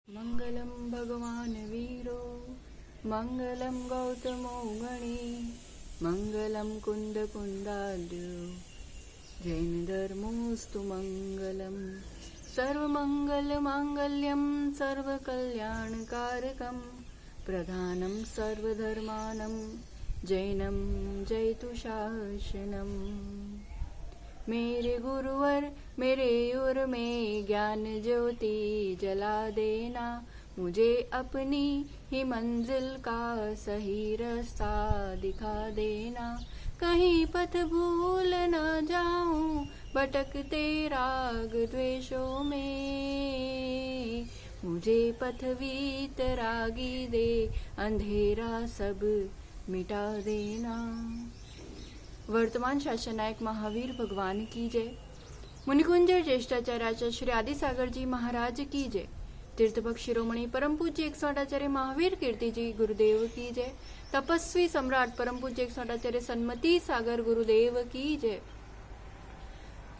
मंगलम भगवान वीरो मंगलम गौतमो गणी मंगलम कुंद कुंदाल्यो जैन धर्मोस्तु मंगलम सर्वमंगल मांगल्यम सर्वकल्याणकारकम प्रधानम सर्वधर्मानं जैनम जयतु शासनम। मेरे गुरुवर मेरे ओर में ज्ञान ज्योति जला देना, मुझे अपनी ही मंजिल का सही रास्ता दिखा देना। कहीं पथ भूल न जाऊं भटकते राग द्वेषों में, मुझे पथवीत रागी दे अंधेरा सब मिटा देना। वर्तमान शासनायक महावीर भगवान की जय। मुनिकुंज ज्येष्ठाचार्याच्या श्री आदिसागर जी महाराज की जय। तीर्थभक्त शिरोमणी परम पूज्य 108 आचार्य महावीर कीर्ति जी गुरुदेव की जय। तपस्वी सम्राट परम पूज्य 108 आचार्य सन्मति सागर गुरुदेव की जय।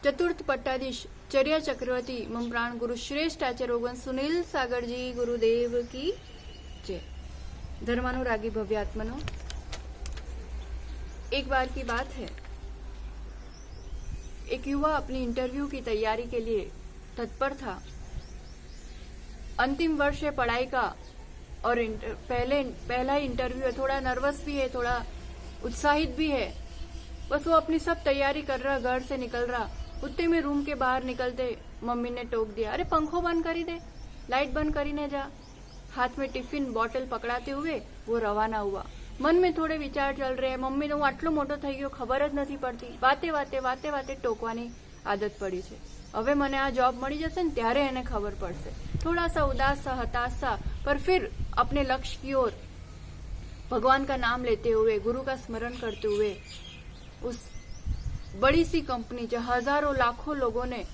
चतुर्थ पट्टाधीश चर्या चक्रवर्ती मम प्राण गुरु श्रेष्ठ आचार्य रोगन सुनील सागर जी गुरुदेव की जय। धर्मानुरागी भव्यात्मनो, एक बार की बात है, एक युवा अपनी इंटरव्यू की तैयारी के लिए तत्पर था। अंतिम वर्ष है पढ़ाई का और पहला इंटरव्यू है, थोड़ा नर्वस भी है, थोड़ा उत्साहित भी है। बस वो अपनी सब तैयारी कर रहा, घर से निकल रहा। उतने में रूम के बाहर निकलते मम्मी ने टोक दिया, अरे पंखो बंद करी दे, लाइट बंद करी ने जा। हाथ में टिफिन बॉटल पकड़ाते हुए वो रवाना हुआ। मन में थोड़े विचार चल रहे हैं, मम्मी तो હું આટલો મોટો થઈ ગયો ખબર જ નથી પડતી, વાતે ટોકવાની આદત પડી છે। હવે મને આ જોબ મળી જશે ને ત્યારે એને ખબર પડશે। थोड़ा सा उदास सा हताश सा, पर फिर अपने लक्ष्य की ओर भगवान का नाम लेते हुए, गुरु का स्मरण करते हुए उस बड़ी सी कंपनी जो हजारों लाखों लोगों ने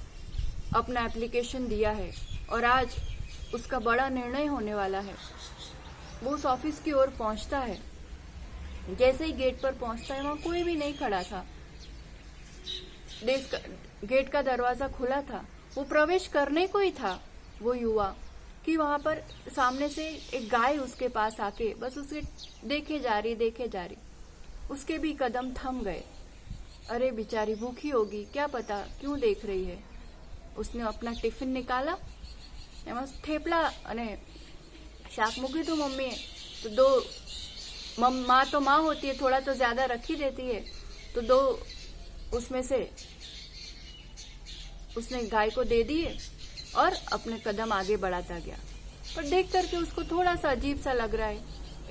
अपना एप्लीकेशन दिया है और आज उसका बड़ा निर्णय होने वाला है, वो उस ऑफिस की ओर पहुंचता है। जैसे ही गेट पर पहुंचता है, वहां कोई भी नहीं खड़ा था। गेट का दरवाजा खुला था, वो प्रवेश करने को ही था वो युवा कि वहां पर सामने से एक गाय उसके पास आके बस उसे देखे जा रही। उसके भी कदम थम गए। अरे बेचारी भूखी होगी, क्या पता क्यों देख रही है। उसने अपना टिफिन निकाला, एम थेपला अने शाक मूकी तो मम्मी तो दो माँ तो माँ होती है, थोड़ा तो ज्यादा रखी देती है, तो दो उसमें से उसने गाय को दे दिए और अपने कदम आगे बढ़ाता गया। पर देख करके उसको थोड़ा सा अजीब सा लग रहा है।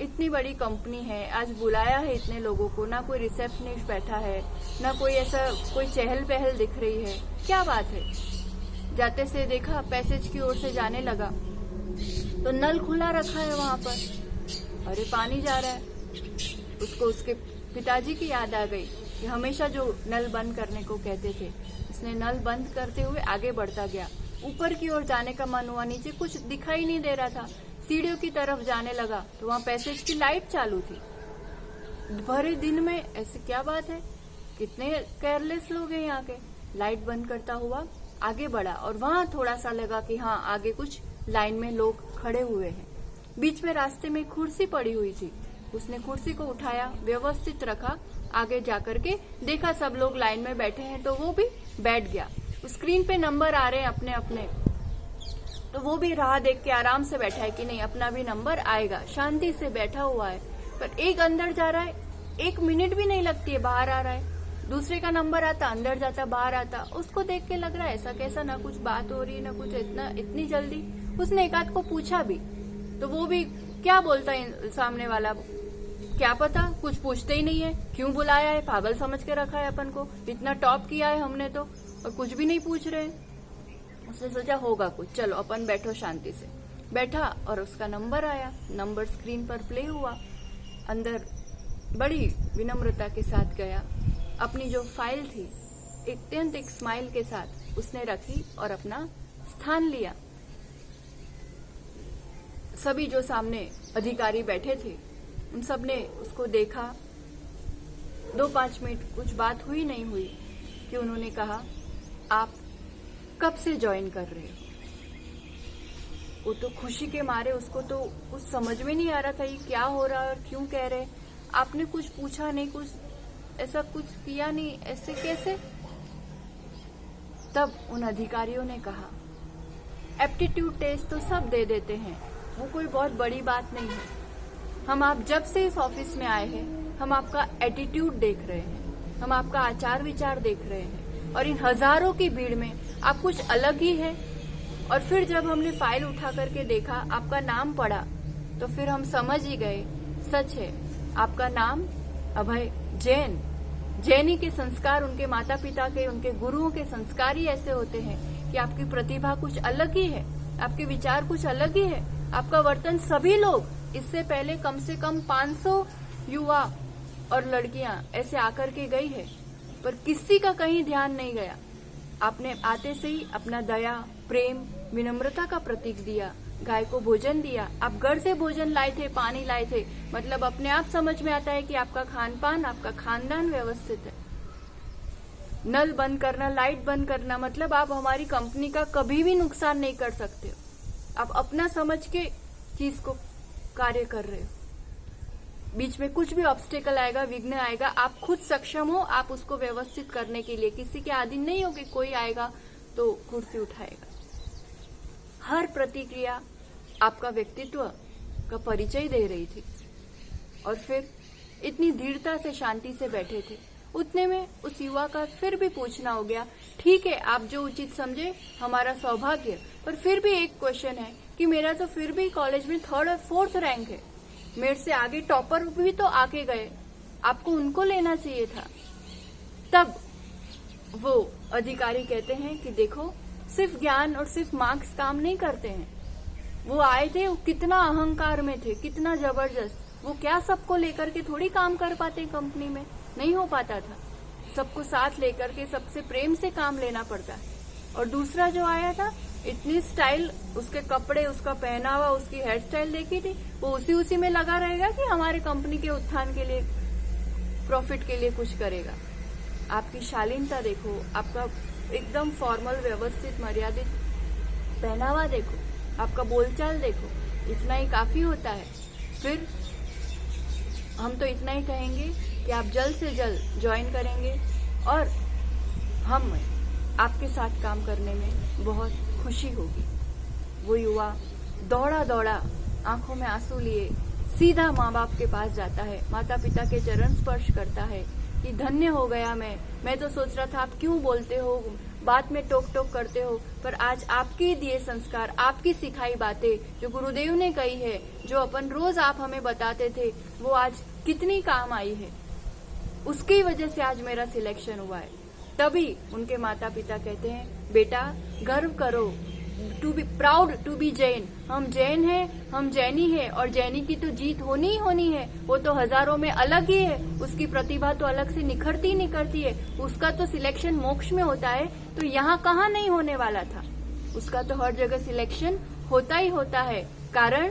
इतनी बड़ी कंपनी है, आज बुलाया है इतने लोगों को, ना कोई रिसेप्शनिस्ट बैठा है, ना कोई ऐसा कोई चहल पहल दिख रही है, क्या बात है। जाते से देखा, पैसेज की ओर से जाने लगा तो नल खुला रखा है वहां पर, अरे पानी जा रहा है। उसको उसके पिताजी की याद आ गई कि हमेशा जो नल बंद करने को कहते थे। उसने नल बंद करते हुए आगे बढ़ता गया। ऊपर की ओर जाने का मन हुआ, नीचे कुछ दिखाई नहीं दे रहा था। सीढ़ियों की तरफ जाने लगा तो वहां पैसेज की लाइट चालू थी। भरे दिन में ऐसे क्या बात है, कितने केयरलेस लोग हैं यहाँ के। लाइट बंद करता हुआ आगे बढ़ा और वहां थोड़ा सा लगा कि हाँ, आगे कुछ लाइन में लोग खड़े हुए हैं। बीच में रास्ते में कुर्सी पड़ी हुई थी, उसने कुर्सी को उठाया, व्यवस्थित रखा, आगे जाकर के देखा सब लोग लाइन में बैठे हैं तो वो भी बैठ गया। स्क्रीन पे नंबर आ रहे हैं अपने अपने, तो वो भी राह देख के आराम से बैठा है कि नहीं अपना भी नंबर आएगा, शांति से बैठा हुआ है। पर एक अंदर जा रहा है, 1 मिनट भी नहीं लगती है, बाहर आ रहा है। दूसरे का नंबर आता, अंदर जाता, बाहर आता। उसको देख के लग रहा है ऐसा कैसा, ना कुछ बात हो रही है, ना कुछ इतनी जल्दी। उसने एक आध को पूछा भी तो वो भी क्या बोलता है सामने वाला, क्या पता, कुछ पूछते ही नहीं है। क्यों बुलाया है, पागल समझ के रखा है अपन को, इतना टॉप किया है हमने तो, और कुछ भी नहीं पूछ रहे। उसने सोचा होगा कुछ, चलो अपन बैठो शांति से। बैठा और उसका नंबर आया, नंबर स्क्रीन पर प्ले हुआ। अंदर बड़ी विनम्रता के साथ गया, अपनी जो फाइल थी अत्यंत एक स्माइल के साथ उसने रखी और अपना स्थान लिया। सभी जो सामने अधिकारी बैठे थे उन सब ने उसको देखा। 2-5 मिनट कुछ बात हुई नहीं हुई कि उन्होंने कहा, आप कब से ज्वाइन कर रहे हो। वो तो खुशी के मारे, उसको तो कुछ समझ में नहीं आ रहा था ये क्या हो रहा है और क्यों कह रहे। आपने कुछ पूछा नहीं, कुछ ऐसा कुछ किया नहीं, ऐसे कैसे? तब उन अधिकारियों ने कहा, एप्टीट्यूड टेस्ट तो सब दे देते हैं, वो कोई बहुत बड़ी बात नहीं है। हम आप जब से इस ऑफिस में आए हैं, हम आपका एटीट्यूड देख रहे हैं, हम आपका आचार विचार देख रहे हैं, और इन हजारों की भीड़ में आप कुछ अलग ही है। और फिर जब हमने फाइल उठा करके देखा, आपका नाम पढ़ा, तो फिर हम समझ ही गए, सच है, आपका नाम अभय जैन। जैनी के संस्कार, उनके माता पिता के, उनके गुरुओं के संस्कार ही ऐसे होते हैं कि आपकी प्रतिभा कुछ अलग ही है, आपके विचार कुछ अलग ही है, आपका वर्तन। सभी लोग इससे पहले कम से कम 500 युवा और लड़कियां ऐसे आकर के गई है, पर किसी का कहीं ध्यान नहीं गया। आपने आते से ही अपना दया, प्रेम, विनम्रता का प्रतीक दिया, गाय को भोजन दिया। आप घर से भोजन लाए थे, पानी लाए थे, मतलब अपने आप समझ में आता है कि आपका खान पान, आपका खानदान व्यवस्थित है। नल बंद करना, लाइट बंद करना, मतलब आप हमारी कंपनी का कभी भी नुकसान नहीं कर सकते हो। आप अपना समझ के चीज को कार्य कर रहे हो। बीच में कुछ भी ऑब्स्टेकल आएगा, विघ्न आएगा, आप खुद सक्षम हो आप उसको व्यवस्थित करने के लिए। किसी के अधीन नहीं हो कि कोई आएगा तो कुर्सी उठाएगा। हर प्रतिक्रिया आपका व्यक्तित्व का परिचय दे रही थी। और फिर इतनी दृढ़ता से, शांति से बैठे थे। उतने में उस युवा का फिर भी पूछना हो गया, ठीक है आप जो उचित समझे, हमारा सौभाग्य, पर फिर भी एक क्वेश्चन है कि मेरा तो फिर भी कॉलेज में 3rd और 4th रैंक है, मेरे से आगे टॉपर भी तो आके गए, आपको उनको लेना चाहिए था। तब वो अधिकारी कहते हैं कि देखो, सिर्फ ज्ञान और सिर्फ मार्क्स काम नहीं करते हैं। वो आए थे, वो कितना अहंकार में थे, कितना जबरदस्त, वो क्या सबको लेकर के थोड़ी काम कर पाते कंपनी में, नहीं हो पाता था। सबको साथ लेकर के, सबसे प्रेम से काम लेना पड़ता है। और दूसरा जो आया था, इतनी स्टाइल, उसके कपड़े, उसका पहनावा, उसकी हेयर स्टाइल देखी थी, वो उसी में लगा रहेगा कि हमारे कंपनी के उत्थान के लिए, प्रॉफिट के लिए कुछ करेगा। आपकी शालीनता देखो, आपका एकदम फॉर्मल, व्यवस्थित, मर्यादित पहनावा देखो, आपका बोलचाल देखो, इतना ही काफी होता है। फिर हम तो इतना ही कहेंगे कि आप जल्द से जल्द ज्वाइन करेंगे और हम आपके साथ काम करने में बहुत खुशी होगी। वो युवा दौड़ा दौड़ा, आंखों में आंसू लिए, सीधा माँ बाप के पास जाता है, माता पिता के चरण स्पर्श करता है कि धन्य हो गया मैं तो सोच रहा था आप क्यों बोलते हो, बात में टोक टोक करते हो, पर आज आपके दिए संस्कार, आपकी सिखाई बातें जो गुरुदेव ने कही है, जो अपन रोज आप हमें बताते थे, वो आज कितनी काम आई है। उसकी वजह से आज मेरा सिलेक्शन हुआ है। तभी उनके माता पिता कहते हैं, बेटा गर्व करो, to be proud to be Jain. हम जैन हैं, हम जैनी है, और जैनी की तो जीत होनी ही होनी है। वो तो हजारों में अलग ही है, उसकी प्रतिभा तो अलग से निखरती निखरती है। उसका तो सिलेक्शन मोक्ष में होता है, तो यहाँ कहाँ नहीं होने वाला था। उसका तो हर जगह सिलेक्शन होता ही होता है, कारण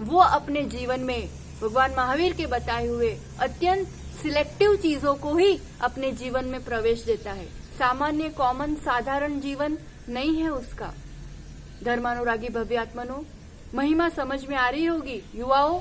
वो अपने जीवन में भगवान महावीर के बताए हुए अत्यंत सिलेक्टिव चीजों को ही अपने जीवन में प्रवेश देता है। सामान्य, कॉमन, साधारण जीवन नहीं है उसका। धर्मानुरागी भव्यात्मनो, महिमा समझ में आ रही होगी युवाओं।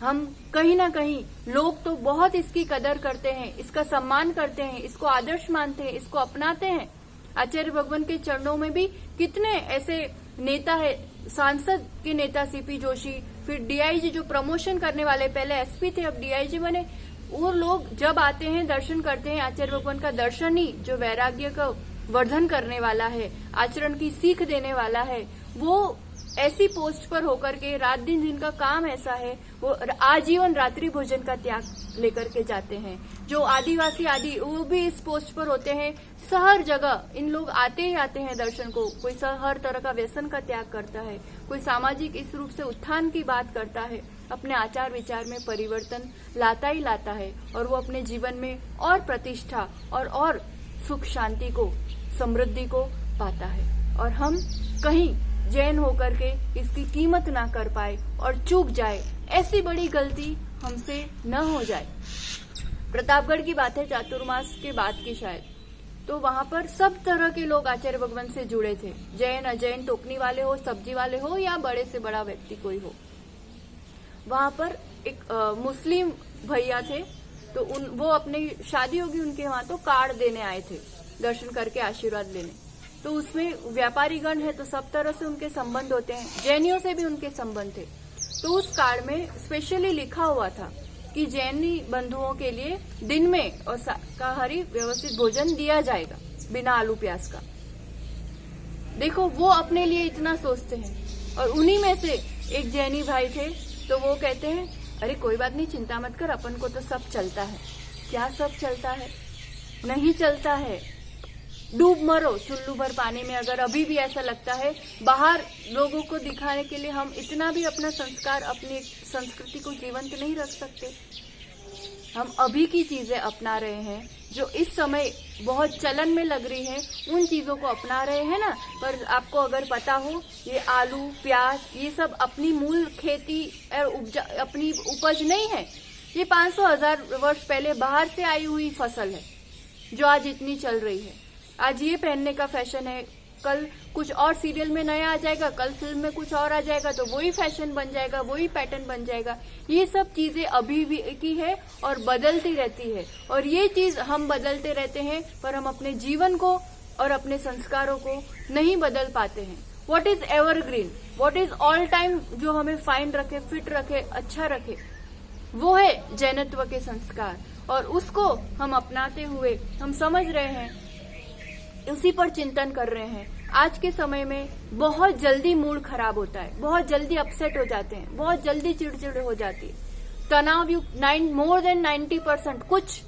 हम कहीं ना कहीं, लोग तो बहुत इसकी कदर करते हैं, इसका सम्मान करते हैं, इसको आदर्श मानते हैं, इसको अपनाते हैं। आचार्य भगवान के चरणों में भी कितने ऐसे नेता है, सांसद के नेता सीपी जोशी, फिर डीआईजी जो प्रमोशन करने वाले, पहले एसपी थे अब डीआईजी बने, वो लोग जब आते हैं, दर्शन करते हैं, आचार्य भगवान का दर्शन ही जो वैराग्य का वर्धन करने वाला है, आचरण की सीख देने वाला है, वो ऐसी पोस्ट पर होकर के, रात दिन जिनका काम ऐसा है, वो आजीवन रात्रि भोजन का त्याग लेकर के जाते हैं। जो आदिवासी आदि, वो भी इस पोस्ट पर होते हैं। हर जगह इन लोग आते ही आते हैं दर्शन को। कोई हर तरह का व्यसन का त्याग करता है, कोई सामाजिक इस रूप से उत्थान की बात करता है, अपने आचार विचार में परिवर्तन लाता ही लाता है, और वो अपने जीवन में और प्रतिष्ठा और सुख शांति को, समृद्धि को पाता है। और हम कहीं जैन होकर के इसकी कीमत ना कर पाए और चूक जाए, ऐसी बड़ी गलती हमसे न हो जाए। प्रतापगढ़ की बात है, चातुर्मास के बाद की शायद, तो वहां पर सब तरह के लोग आचार्य भगवंत से जुड़े थे, जैन अजैन, टोकनी वाले हो, सब्जी वाले हो या बड़े से बड़ा व्यक्ति कोई हो। वहां पर एक मुस्लिम भैया थे, तो वो अपनी शादी होगी उनके वहां, तो कार्ड देने आए थे दर्शन करके आशीर्वाद लेने। तो उसमें व्यापारी गण है तो सब तरह से उनके संबंध होते हैं, जैनियों से भी उनके संबंध थे। तो उस कार्ड में स्पेशली लिखा हुआ था कि जैनी बंधुओं के लिए दिन में और शाकाहारी व्यवस्थित भोजन दिया जाएगा बिना आलू प्याज का। देखो वो अपने लिए इतना सोचते हैं। और उन्हीं में से एक जैनी भाई थे, तो वो कहते हैं अरे कोई बात नहीं, चिंता मत कर, अपन को तो सब चलता है। क्या सब चलता है? नहीं चलता है। डूब मरो चुल्लू भर पानी में। अगर अभी भी ऐसा लगता है, बाहर लोगों को दिखाने के लिए हम इतना भी अपना संस्कार, अपनी संस्कृति को जीवंत नहीं रख सकते। हम अभी की चीजें अपना रहे हैं जो इस समय बहुत चलन में लग रही है, उन चीजों को अपना रहे हैं ना। पर आपको अगर पता हो, ये आलू प्याज ये सब अपनी मूल खेती और अपनी उपज नहीं है। ये 500,000 वर्ष पहले बाहर से आई हुई फसल है जो आज इतनी चल रही है। आज ये पहनने का फैशन है, कल कुछ और सीरियल में नया आ जाएगा, कल फिल्म में कुछ और आ जाएगा, तो वही फैशन बन जाएगा, वही पैटर्न बन जाएगा। ये सब चीजें अभी भी की है और बदलती रहती है। और ये चीज हम बदलते रहते हैं, पर हम अपने जीवन को और अपने संस्कारों को नहीं बदल पाते हैं। What is evergreen, what is all time, जो हमें फाइन रखे, फिट रखे, अच्छा रखे, वो है जैनत्व के संस्कार। और उसको हम अपनाते हुए हम समझ रहे हैं, उसी पर चिंतन कर रहे हैं। आज के समय में बहुत जल्दी मूड खराब होता है, बहुत जल्दी अपसेट हो जाते हैं, बहुत जल्दी चिड़चिड़ हो जाती है। तनाव युक्त मोर देन 90%, कुछ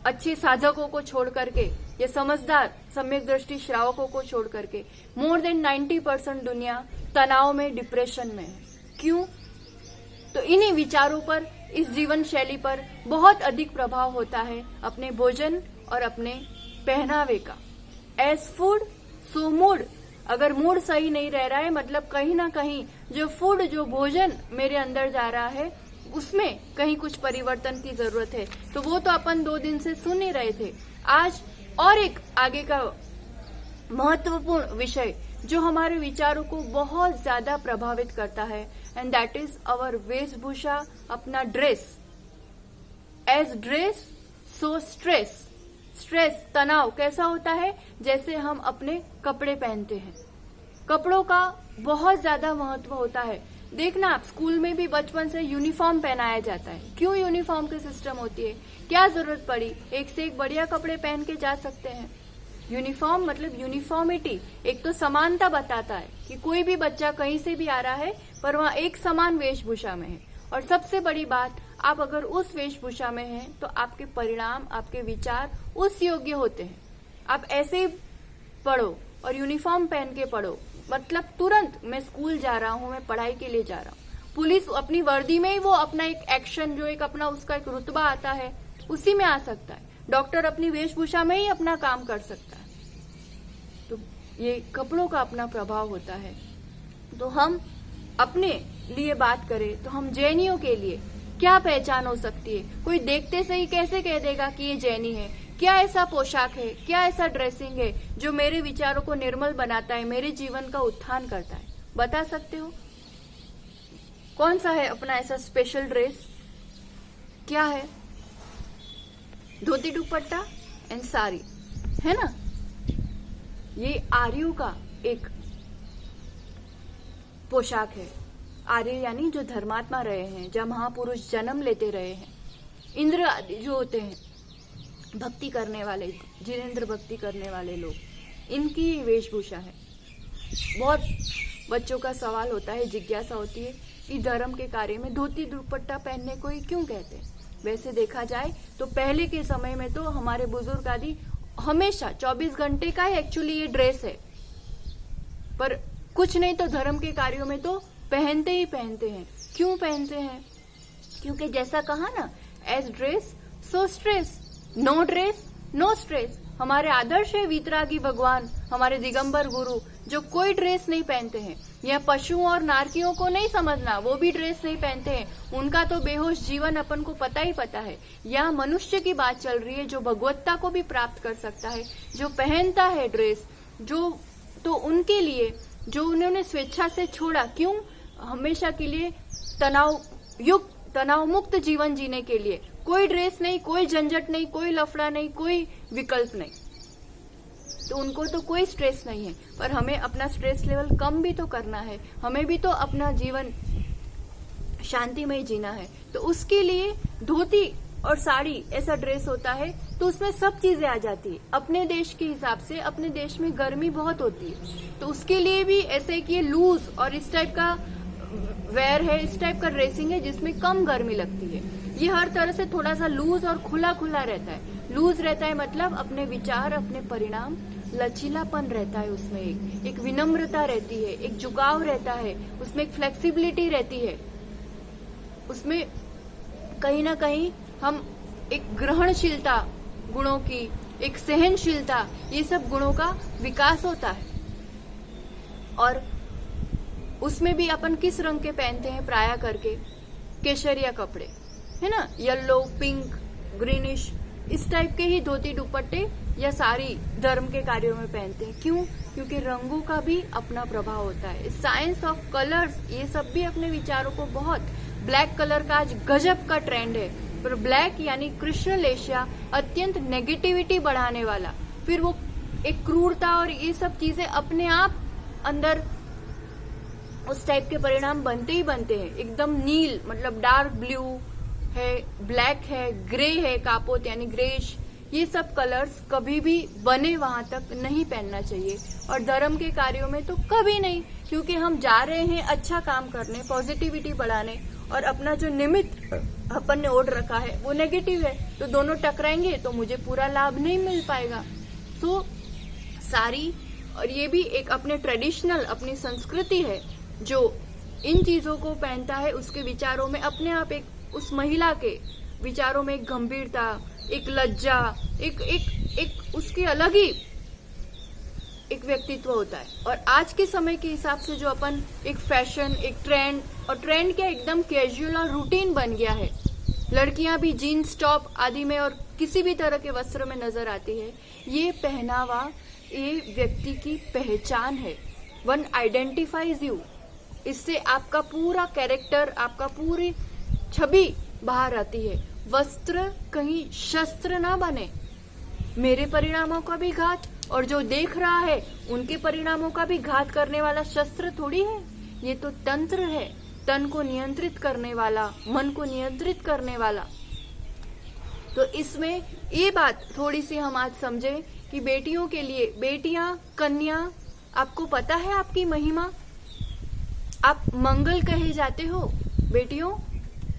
अच्छे साधकों को छोड़ करके, ये समझदार सम्यक दृष्टि श्रावकों को छोड़ करके मोर देन 90% दुनिया तनाव में, डिप्रेशन में है। क्यों? तो इन्हीं विचारों पर, इस जीवन शैली पर बहुत अधिक प्रभाव होता है अपने भोजन और अपने पहनावे का। As food so mood. अगर मूड सही नहीं रह रहा है, मतलब कहीं ना कहीं जो फूड, जो भोजन मेरे अंदर जा रहा है, उसमें कहीं कुछ परिवर्तन की जरूरत है। तो वो तो अपन 2 दिन से सुन ही रहे थे। आज और एक आगे का महत्वपूर्ण विषय जो हमारे विचारों को बहुत ज्यादा प्रभावित करता है, एंड दैट इज अवर वेशभूषा, अपना dress. As dress so stress. Stress, तनाव कैसा होता है? जैसे हम अपने कपड़े पहनते हैं, कपड़ों का बहुत ज्यादा महत्व होता है। देखना आप स्कूल में भी बचपन से यूनिफॉर्म पहनाया जाता है। क्यों यूनिफॉर्म की सिस्टम होती है? क्या जरूरत पड़ी? एक से एक बढ़िया कपड़े पहन के जा सकते हैं। यूनिफॉर्म मतलब यूनिफॉर्मिटी, एक तो समानता बताता है कि कोई भी बच्चा कहीं से भी आ रहा है, पर वहाँ एक समान वेशभूषा में है। और सबसे बड़ी बात, आप अगर उस वेशभूषा में हैं तो आपके परिणाम, आपके विचार उस योग्य होते हैं। आप ऐसे ही पढ़ो और यूनिफॉर्म पहन के पढ़ो, मतलब तुरंत मैं स्कूल जा रहा हूँ, मैं पढ़ाई के लिए जा रहा हूँ। पुलिस अपनी वर्दी में ही वो अपना एक एक्शन, जो एक अपना उसका एक रुतबा आता है, उसी में आ सकता है। डॉक्टर अपनी वेशभूषा में ही अपना काम कर सकता है। तो ये कपड़ों का अपना प्रभाव होता है। तो हम अपने लिए बात करें तो हम जैनियों के लिए क्या पहचान हो सकती है? कोई देखते से ही कैसे कह देगा कि ये जैनी है? क्या ऐसा पोशाक है, क्या ऐसा ड्रेसिंग है जो मेरे विचारों को निर्मल बनाता है, मेरे जीवन का उत्थान करता है? बता सकते हो? कौन सा है अपना ऐसा स्पेशल ड्रेस? क्या है? धोती दुपट्टा एंड साड़ी, है ना? ये आर्यों का एक पोशाक है। आर्य यानी जो धर्मात्मा रहे हैं, जब महापुरुष जन्म लेते रहे हैं, इंद्र आदि जो होते हैं, भक्ति करने वाले, जिनेंद्र भक्ति करने वाले लोग, इनकी वेशभूषा है। बहुत बच्चों का सवाल होता है, जिज्ञासा होती है कि धर्म के कार्य में धोती दुपट्टा पहनने को ही क्यों कहते हैं? वैसे देखा जाए तो पहले के समय में तो हमारे बुजुर्ग आदि हमेशा 24 घंटे का ही एक्चुअली ये ड्रेस है, पर कुछ नहीं तो धर्म के कार्यों में तो पहनते ही पहनते हैं। क्यों पहनते हैं? क्योंकि जैसा कहा ना, as dress so stress, no dress no stress. हमारे आदर्श है वीतरागी भगवान, हमारे दिगंबर गुरु, जो कोई ड्रेस नहीं पहनते हैं। यह पशुओं और नारकियों को नहीं समझना, वो भी ड्रेस नहीं पहनते हैं, उनका तो बेहोश जीवन अपन को पता ही पता है। यह मनुष्य की बात चल रही है जो भगवत्ता को भी प्राप्त कर सकता है, जो पहनता है ड्रेस, जो तो उनके लिए जो उन्होंने स्वेच्छा से छोड़ा, क्यों? हमेशा के लिए तनाव मुक्त जीवन जीने के लिए। कोई ड्रेस नहीं, कोई झंझट नहीं, कोई लफड़ा नहीं, कोई विकल्प नहीं, तो उनको तो कोई स्ट्रेस नहीं है। पर हमें अपना स्ट्रेस लेवल कम भी तो करना है, हमें भी तो अपना जीवन शांतिमय जीना है। तो उसके लिए धोती और साड़ी ऐसा ड्रेस होता है, तो उसमें सब चीजें आ जाती है। अपने देश के हिसाब से, अपने देश में गर्मी बहुत होती है, तो उसके लिए भी ऐसे कि ये लूज और इस टाइप का वेयर है, इस टाइप का ड्रेसिंग है जिसमें कम गर्मी लगती है। ये हर तरह से थोड़ा सा लूज और खुला खुला रहता है। लूज रहता है मतलब अपने विचार, अपने परिणाम, लचीलापन रहता है उसमें, एक विनम्रता रहती है, एक झुकाव रहता है, उसमें एक फ्लेक्सिबिलिटी रहती है, उसमें कहीं ना कहीं हम एक ग्रहणशीलता गुणों की, एक सहनशीलता, ये सब गुणों का विकास होता है। और उसमें भी अपन किस रंग के पहनते हैं? प्राय करके केसरिया कपड़े, है ना, येलो, पिंक, ग्रीनिश, इस टाइप के ही धोती दुपट्टे या साड़ी धर्म के कार्यों में पहनते हैं। क्यों? क्योंकि रंगों का भी अपना प्रभाव होता है। साइंस ऑफ कलर्स, ये सब भी अपने विचारों को बहुत, ब्लैक कलर का आज गजब का ट्रेंड है, पर ब्लैक यानी कृष्ण लेशिया, अत्यंत नेगेटिविटी बढ़ाने वाला, फिर वो एक क्रूरता और ये सब चीजें अपने आप अंदर उस टाइप के परिणाम बनते ही बनते हैं। एकदम नील मतलब डार्क ब्लू है, ब्लैक है, ग्रे है, कापोत यानी ग्रेश, ये सब कलर्स कभी भी बने वहां तक नहीं पहनना चाहिए। और धर्म के कार्यों में तो कभी नहीं, क्योंकि हम जा रहे हैं अच्छा काम करने, पॉजिटिविटी बढ़ाने, और अपना जो निमित्त अपन ने ओढ़ रखा है वो नेगेटिव है, तो दोनों टकराएंगे तो मुझे पूरा लाभ नहीं मिल पाएगा। तो सारी, और ये भी एक अपने ट्रेडिशनल, अपनी संस्कृति है, जो इन चीजों को पहनता है उसके विचारों में अपने आप एक, उस महिला के विचारों में एक गंभीरता, एक लज्जा, एक उसकी अलग ही एक व्यक्तित्व होता है। और आज के समय के हिसाब से जो अपन एक फैशन, एक ट्रेंड, और ट्रेंड क्या एकदम कैजुअल और रूटीन बन गया है। लड़कियां भी जीन्स टॉप आदि में और किसी भी तरह के वस्त्र में नजर आती है। ये पहनावा, ये व्यक्ति की पहचान है। वन आइडेंटिफाइज यू, इससे आपका पूरा कैरेक्टर, आपका पूरी छवि बाहर आती है। वस्त्र कहीं शस्त्र ना बने, मेरे परिणामों का भी घात, और जो देख रहा है उनके परिणामों का भी घात करने वाला शस्त्र थोड़ी है। ये तो तंत्र है, तन को नियंत्रित करने वाला, मन को नियंत्रित करने वाला। तो इसमें ये बात थोड़ी सी हम आज समझे कि बेटियों के लिए, बेटियां, कन्या, आपको पता है आपकी महिमा, आप मंगल कहे जाते हो बेटियों।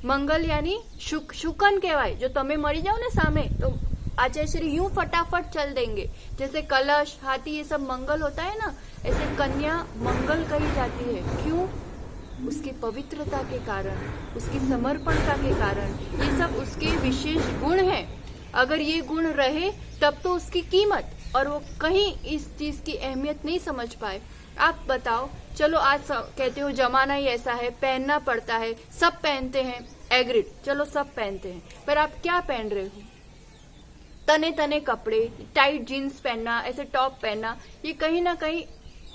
मंगल यानी शुकन कहवाय, जो तमे मरी जाओ ने सामे तो आचार्य श्री यूं फटाफट चल देंगे। जैसे कलश, हाथी, ये सब मंगल होता है ना, ऐसे कन्या मंगल कही जाती है। क्यों? उसकी पवित्रता के कारण, उसकी समर्पणता के कारण, ये सब उसके विशेष गुण हैं। अगर ये गुण रहे तब तो उसकी कीमत, और वो कहीं इस चीज की अहमियत नहीं समझ पाए। आप बताओ, चलो आज कहते हो जमाना ही ऐसा है, पहनना पड़ता है, सब पहनते हैं, एग्रीड, चलो सब पहनते हैं, पर आप क्या पहन रहे हो? तने तने कपड़े, टाइट जीन्स पहनना, ऐसे टॉप पहनना, ये कहीं ना कहीं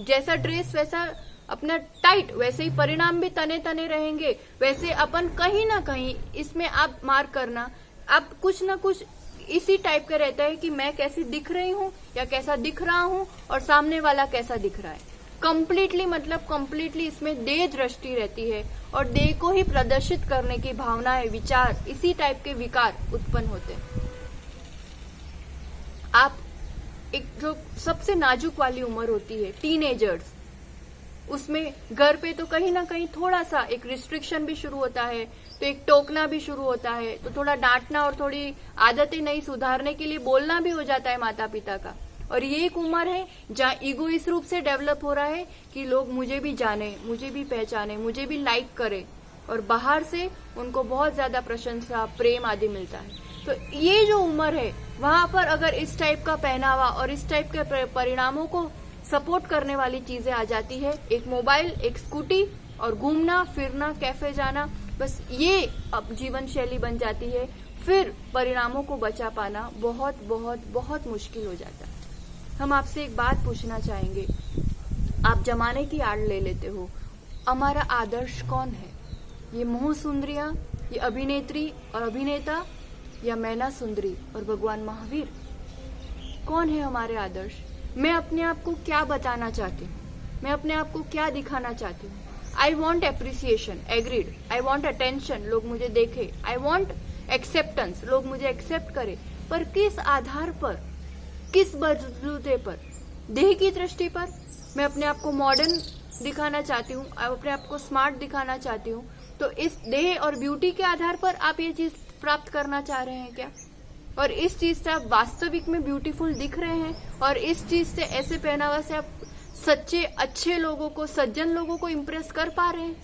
जैसा ड्रेस वैसा अपना टाइट, वैसे ही परिणाम भी तने तने रहेंगे। वैसे अपन कहीं ना कहीं इसमें आप मार्क करना, आप कुछ ना कुछ इसी टाइप का रहता है कि मैं कैसी दिख रही हूँ या कैसा दिख रहा हूँ, और सामने वाला कैसा दिख रहा है। कंप्लीटली मतलब कंप्लीटली इसमें देह दृष्टि रहती है, और देह को ही प्रदर्शित करने की भावनाएं, विचार, इसी टाइप के विकार उत्पन्न होते हैं। आप एक जो सबसे नाजुक वाली उम्र होती है, टीनेजर्स, उसमें घर पे तो कहीं ना कहीं थोड़ा सा एक रिस्ट्रिक्शन भी शुरू होता है, तो एक टोकना भी शुरू होता है, तो थोड़ा डांटना और थोड़ी आदतें नहीं सुधारने के लिए बोलना भी हो जाता है माता पिता का। और ये एक उम्र है जहाँ ईगो इस रूप से डेवलप हो रहा है कि लोग मुझे भी जाने, मुझे भी पहचाने, मुझे भी लाइक करें, और बाहर से उनको बहुत ज्यादा प्रशंसा, प्रेम आदि मिलता है। तो ये जो उम्र है वहां पर अगर इस टाइप का पहनावा और इस टाइप के परिणामों को सपोर्ट करने वाली चीजें आ जाती है, एक मोबाइल, एक स्कूटी और घूमना फिरना, कैफे जाना, बस ये अब जीवन शैली बन जाती है, फिर परिणामों को बचा पाना बहुत बहुत बहुत मुश्किल हो जाता है। हम आपसे एक बात पूछना चाहेंगे, आप जमाने की आड़ ले लेते हो, हमारा आदर्श कौन है? ये मोह सुंदरियां, ये अभिनेत्री और अभिनेता, या मैना सुंदरी और भगवान महावीर? कौन है हमारे आदर्श? मैं अपने आप को क्या बताना चाहती हूँ? मैं अपने आप को क्या दिखाना चाहती हूँ? I want appreciation, agreed. I want attention, लोग मुझे देखे। आई वॉन्ट एक्सेप्टेंस, लोग मुझे एक्सेप्ट करे। पर किस आधार पर, किस बलबूते पर? देह की दृष्टि पर? मैं अपने आप को मॉडर्न दिखाना चाहती हूँ, अपने आप को स्मार्ट दिखाना चाहती हूँ, तो इस देह और ब्यूटी के आधार पर आप ये चीज प्राप्त करना चाह रहे हैं क्या? और इस चीज से आप वास्तविक में ब्यूटीफुल दिख रहे हैं? और इस चीज से, ऐसे पहनावा से आप सच्चे अच्छे लोगों को, सज्जन लोगों को इम्प्रेस कर पा रहे हैं?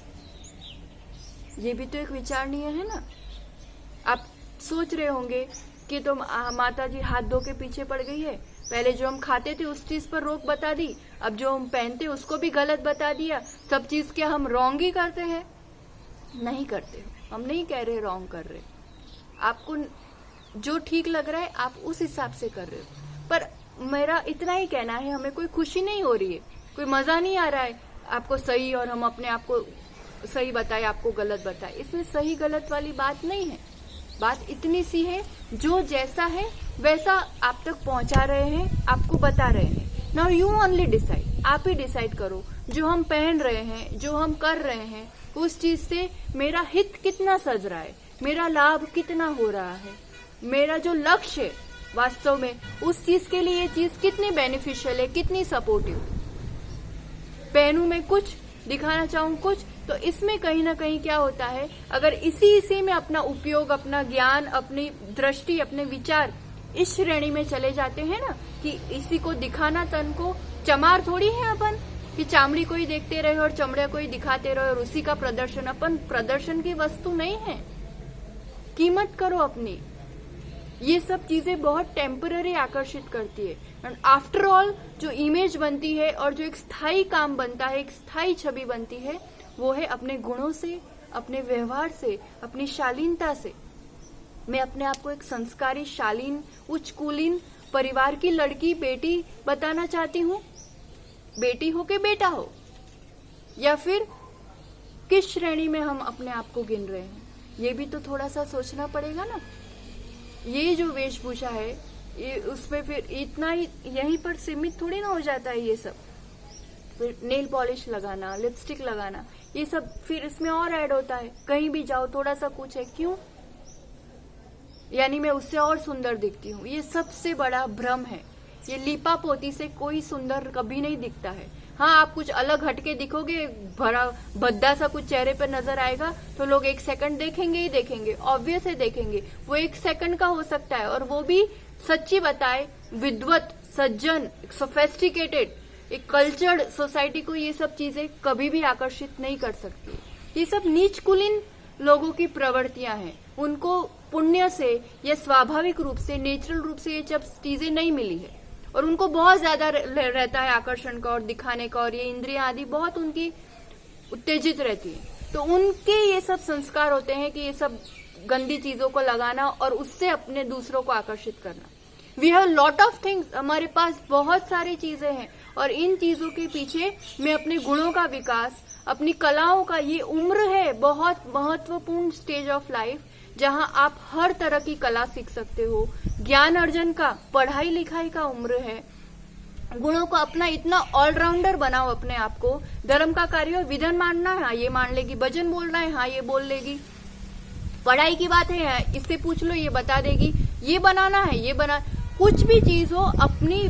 ये भी तो एक विचारणीय है ना। आप सोच रहे होंगे कि तो माता जी हाथ धो के पीछे पड़ गई है, पहले जो हम खाते थे उस चीज पर रोक बता दी, अब जो हम पहनते उसको भी गलत बता दिया, सब चीज क्या हम रॉन्ग ही करते हैं? नहीं करते, हम नहीं कह रहे रॉन्ग कर रहे, आपको जो ठीक लग रहा है आप उस हिसाब से कर रहे हो। पर मेरा इतना ही कहना है, हमें कोई खुशी नहीं हो रही है, कोई मजा नहीं आ रहा है आपको सही और हम अपने आप को सही बताए, आपको गलत बताए। इसमें सही गलत वाली बात नहीं है, बात इतनी सी है, जो जैसा है वैसा आप तक पहुंचा रहे हैं, आपको बता रहे हैं। नाउ यू ओनली डिसाइड, आप ही डिसाइड करो, जो हम पहन रहे हैं, जो हम कर रहे हैं, उस चीज से मेरा हित कितना सज रहा है, मेरा लाभ कितना हो रहा है, मेरा जो लक्ष्य है वास्तव में उस चीज के लिए ये चीज कितनी बेनिफिशियल है, कितनी सपोर्टिव। पहनूं मैं कुछ, दिखाना चाहूं कुछ, तो इसमें कहीं ना कहीं क्या होता है, अगर इसी में अपना उपयोग, अपना ज्ञान, अपनी दृष्टि, अपने विचार इस श्रेणी में चले जाते हैं ना, कि इसी को दिखाना, तन को चमार थोड़ी है अपन कि चामड़ी को ही देखते रहे और चमड़े को ही दिखाते रहे और उसी का प्रदर्शन, अपन प्रदर्शन की वस्तु नहीं है। कीमत करो अपनी। ये सब चीजें बहुत टेम्पररी आकर्षित करती है, एंड आफ्टर ऑल जो इमेज बनती है और जो एक स्थायी काम बनता है, एक स्थायी छवि बनती है, वो है अपने गुणों से, अपने व्यवहार से, अपनी शालीनता से। मैं अपने आप को एक संस्कारी, शालीन, उच्च कुलीन परिवार की लड़की, बेटी बताना चाहती हूँ, बेटी हो के बेटा हो, या फिर किस श्रेणी में हम अपने आप को गिन रहे हैं, ये भी तो थोड़ा सा सोचना पड़ेगा ना। ये जो वेशभूषा है, ये उसमें फिर इतना ही यहीं पर सीमित थोड़ी ना हो जाता है। ये सब फिर नेल पॉलिश लगाना, लिपस्टिक लगाना, ये सब फिर इसमें और ऐड होता है। कहीं भी जाओ थोड़ा सा कुछ है, क्यों? यानी मैं उससे और सुंदर दिखती हूँ। ये सबसे बड़ा भ्रम है। ये लीपा पोती से कोई सुंदर कभी नहीं दिखता है। हाँ, आप कुछ अलग हटके दिखोगे, भरा भद्दा सा कुछ चेहरे पर नजर आएगा तो लोग एक सेकंड देखेंगे ही देखेंगे, ऑब्वियस है देखेंगे। वो एक सेकंड का हो सकता है, और वो भी सच्ची बताए विद्वत, सज्जन, सोफेस्टिकेटेड, एक कल्चर्ड सोसाइटी को ये सब चीजें कभी भी आकर्षित नहीं कर सकती। ये सब नीच कुलीन लोगों की प्रवृत्तियां हैं। उनको पुण्य से या स्वाभाविक रूप से, नेचुरल रूप से ये सब चीजें नहीं मिली है, और उनको बहुत ज्यादा रहता है आकर्षण का और दिखाने का, और ये इंद्रियां आदि बहुत उनकी उत्तेजित रहती है। तो उनके ये सब संस्कार होते हैं कि ये सब गंदी चीजों को लगाना और उससे अपने दूसरों को आकर्षित करना। We have lot of things, हमारे पास बहुत सारी चीजें हैं, और इन चीजों के पीछे मैं अपने गुणों का विकास, अपनी कलाओं का, ये उम्र है बहुत महत्वपूर्ण स्टेज ऑफ लाइफ, जहां आप हर तरह की कला सीख सकते हो। ज्ञान अर्जन का, पढ़ाई लिखाई का उम्र है। गुणों को अपना इतना ऑलराउंडर बनाओ अपने आप को। धर्म का कार्य विधन मानना है, हाँ ये मान लेगी। भजन बोलना है, हाँ ये बोल लेगी। पढ़ाई की बात है, इससे पूछ लो ये बता देगी। ये बनाना है, ये बना, कुछ भी चीज हो अपनी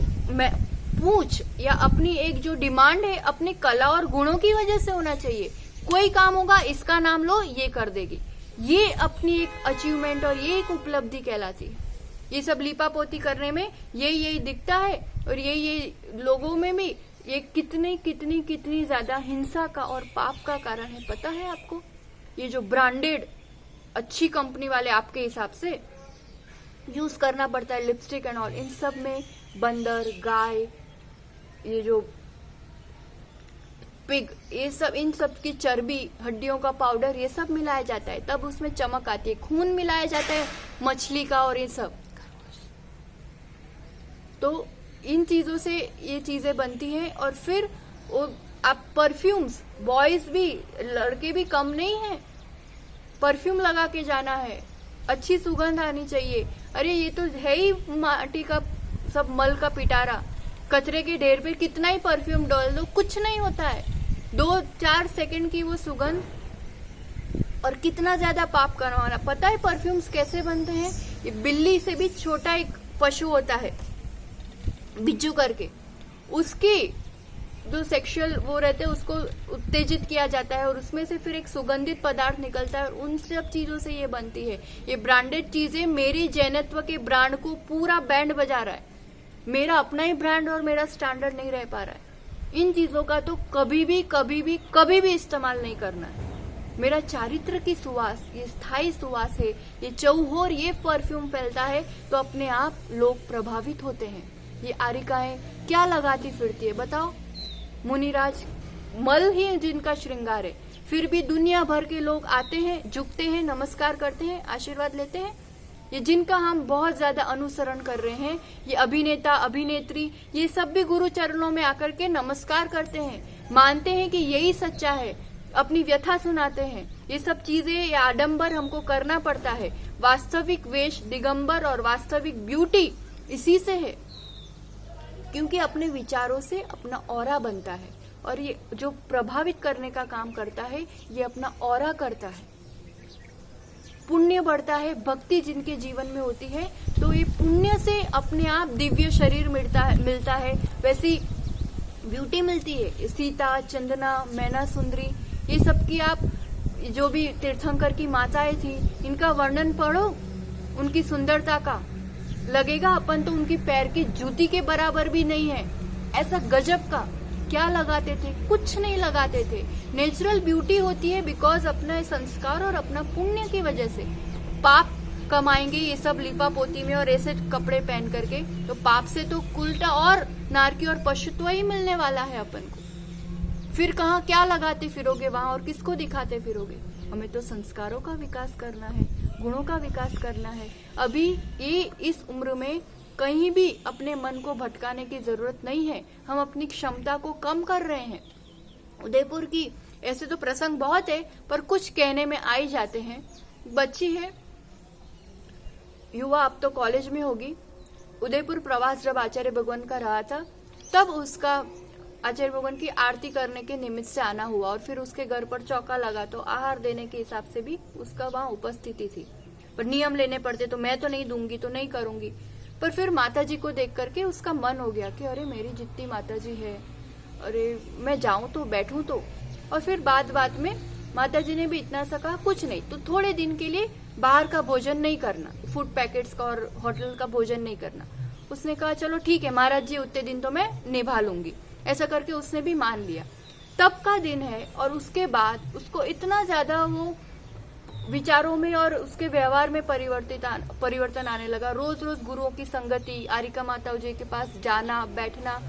पूछ या अपनी एक जो डिमांड है अपनी कला और गुणों की वजह से होना चाहिए। कोई काम होगा, इसका नाम लो, ये कर देगी। ये अपनी एक अचीवमेंट और ये एक उपलब्धि कहलाती है। ये सब लीपा पोती करने में यही दिखता है, और ये लोगों में भी ये कितनी ज्यादा हिंसा का और पाप का कारण है, पता है आपको? ये जो ब्रांडेड अच्छी कंपनी वाले आपके हिसाब से यूज करना पड़ता है, लिपस्टिक एंड ऑल, इन सब में बंदर, गाय, ये जो पिग, ये सब, इन सब की चर्बी, हड्डियों का पाउडर, ये सब मिलाया जाता है, तब उसमें चमक आती है। खून मिलाया जाता है मछली का और ये सब, तो इन चीजों से ये चीजें बनती हैं। और फिर वो आप परफ्यूम्स, बॉयज भी, लड़के भी कम नहीं है, परफ्यूम लगा के जाना है, अच्छी सुगंध आनी चाहिए। अरे ये तो है ही माटी का सब मल का पिटारा, कचरे के ढेर पे कितना ही परफ्यूम डाल दो कुछ नहीं होता है, 2-4 सेकंड की वो सुगंध, और कितना ज्यादा पाप करवाना। पता है परफ्यूम्स कैसे बनते हैं? ये बिल्ली से भी छोटा एक पशु होता है, बिज्जू करके, उसकी जो सेक्सुअल वो रहते हैं उसको उत्तेजित किया जाता है और उसमें से फिर एक सुगंधित पदार्थ निकलता है और उन सब चीजों से ये बनती है। ये ब्रांडेड चीजें मेरी जैनत्व के ब्रांड को पूरा बैंड बजा रहा है, मेरा अपना ही ब्रांड और मेरा स्टैंडर्ड नहीं रह पा रहा है। इन चीजों का तो कभी भी इस्तेमाल नहीं करना है। मेरा चारित्र की सुवास, ये स्थायी सुवास है, ये चौहोर ये परफ्यूम फैलता है तो अपने आप लोग प्रभावित होते हैं। ये आरिकाएं क्या लगाती फिरती है बताओ? मुनिराज, मल ही जिनका श्रृंगार है, फिर भी दुनिया भर के लोग आते हैं, झुकते हैं, नमस्कार करते हैं, आशीर्वाद लेते हैं। ये जिनका हम बहुत ज्यादा अनुसरण कर रहे हैं, ये अभिनेता अभिनेत्री, ये सब भी गुरु चरणों में आकर के नमस्कार करते हैं, मानते हैं कि यही सच्चा है, अपनी व्यथा सुनाते हैं। ये सब चीजें, ये आडंबर हमको करना पड़ता है। वास्तविक वेश, दिगंबर और वास्तविक ब्यूटी इसी से है, क्योंकि अपने विचारों से अपना ऑरा बनता है और ये जो प्रभावित करने का काम करता है ये अपना ऑरा करता है। पुण्य बढ़ता है, भक्ति जिनके जीवन में होती है तो ये पुण्य से अपने आप दिव्य शरीर मिलता है, वैसी ब्यूटी मिलती है। सीता, चंदना, मैना सुंदरी, ये सब की आप जो भी तीर्थंकर की माताएं थी, इनका वर्णन पढ़ो, उनकी सुंदरता का, लगेगा अपन तो उनकी पैर की जूती के बराबर भी नहीं है। ऐसा गजब का क्या लगाते थे? कुछ नहीं लगाते थे। नेचुरल ब्यूटी होती है बिकॉज अपना संस्कार और अपना पुण्य की वजह से। पाप कमाएंगे ये सब लिपा पोती में और ऐसे कपड़े पहन करके, तो पाप से तो उल्टा और नारकी और पशुत्व ही मिलने वाला है अपन को। फिर कहाँ क्या लगाते फिरोगे वहां और किसको दिखाते फिरोगे? हमें तो संस्कारों का विकास करना है, गुणों का विकास करना है। अभी ये इस उम्र में कहीं भी अपने मन को भटकाने की जरूरत नहीं है। हम अपनी क्षमता को कम कर रहे हैं। उदयपुर की ऐसे तो प्रसंग बहुत है पर कुछ कहने में आ ही जाते हैं। बच्ची है, युवा, अब तो कॉलेज में होगी। उदयपुर प्रवास जब आचार्य भगवान का रहा था तब उसका आचार्य भगवान की आरती करने के निमित्त से आना हुआ और फिर उसके घर पर चौका लगा तो आहार देने के हिसाब से भी उसका वहां उपस्थिति थी। पर नियम लेने पड़ते तो मैं तो नहीं दूंगी तो नहीं करूंगी। पर फिर माताजी को देख करके उसका मन हो गया कि अरे मेरी जितनी माताजी है, अरे मैं जाऊं तो बैठूं तो। और फिर बात में माताजी ने भी इतना सा कहा कुछ नहीं तो थोड़े दिन के लिए बाहर का भोजन नहीं करना, फूड पैकेट्स का और होटल का भोजन नहीं करना। उसने कहा चलो ठीक है महाराज जी, उतने दिन तो मैं निभा लूंगी। ऐसा करके उसने भी मान लिया। तब का दिन है और उसके बाद उसको इतना ज्यादा वो विचारों में और उसके व्यवहार में परिवर्तन आने लगा। रोज रोज गुरुओं की संगति, आरिका माता जी के पास जाना बैठना।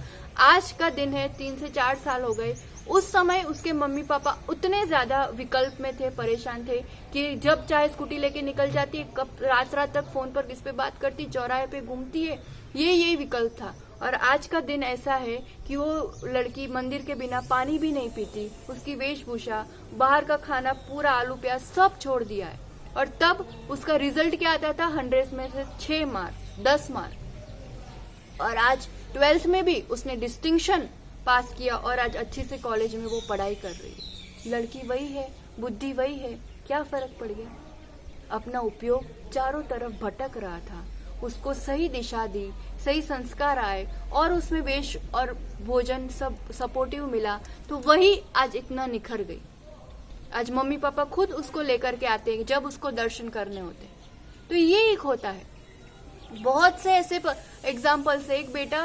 आज का दिन है, 3 से 4 साल हो गए। उस समय उसके मम्मी पापा उतने ज्यादा विकल्प में थे, परेशान थे कि जब चाहे स्कूटी लेके निकल जाती है, कब रात तक फोन पर किस पे बात करती, चौराहे पे घूमती है, ये विकल्प था। और आज का दिन ऐसा है कि वो लड़की मंदिर के बिना पानी भी नहीं पीती। उसकी वेशभूषा, बाहर का खाना, पूरा आलू प्याज सब छोड़ दिया है। और तब उसका रिजल्ट क्या आता था? 100 में से 6 मार्क, 10 मार्क। और आज 12th में भी उसने डिस्टिंक्शन पास किया और आज अच्छी से कॉलेज में वो पढ़ाई कर रही है। लड़की वही है, बुद्धि वही है, क्या फर्क पड़ गया? अपना उपयोग चारों तरफ भटक रहा था, उसको सही दिशा दी, सही संस्कार आए और उसमें वेश और भोजन सब सपोर्टिव मिला तो वही आज इतना निखर गई। आज मम्मी पापा खुद उसको लेकर के आते हैं जब उसको दर्शन करने होते हैं। तो ये एक होता है। बहुत से ऐसे एग्जाम्पल से, एक बेटा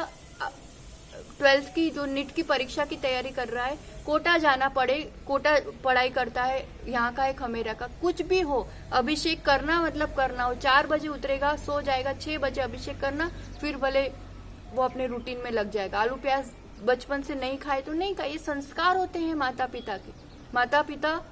12th की जो नीट की परीक्षा की तैयारी कर रहा है, कोटा जाना पड़े, कोटा पढ़ाई करता है, यहाँ का है खमेरा का, कुछ भी हो, अभिषेक करना मतलब करना हो। 4 बजे उतरेगा, सो जाएगा, 6 बजे अभिषेक करना, फिर भले वो अपने रूटीन में लग जाएगा। आलू प्याज बचपन से नहीं खाए तो नहीं खाए, ये संस्कार होते हैं माता पिता के। माता पिता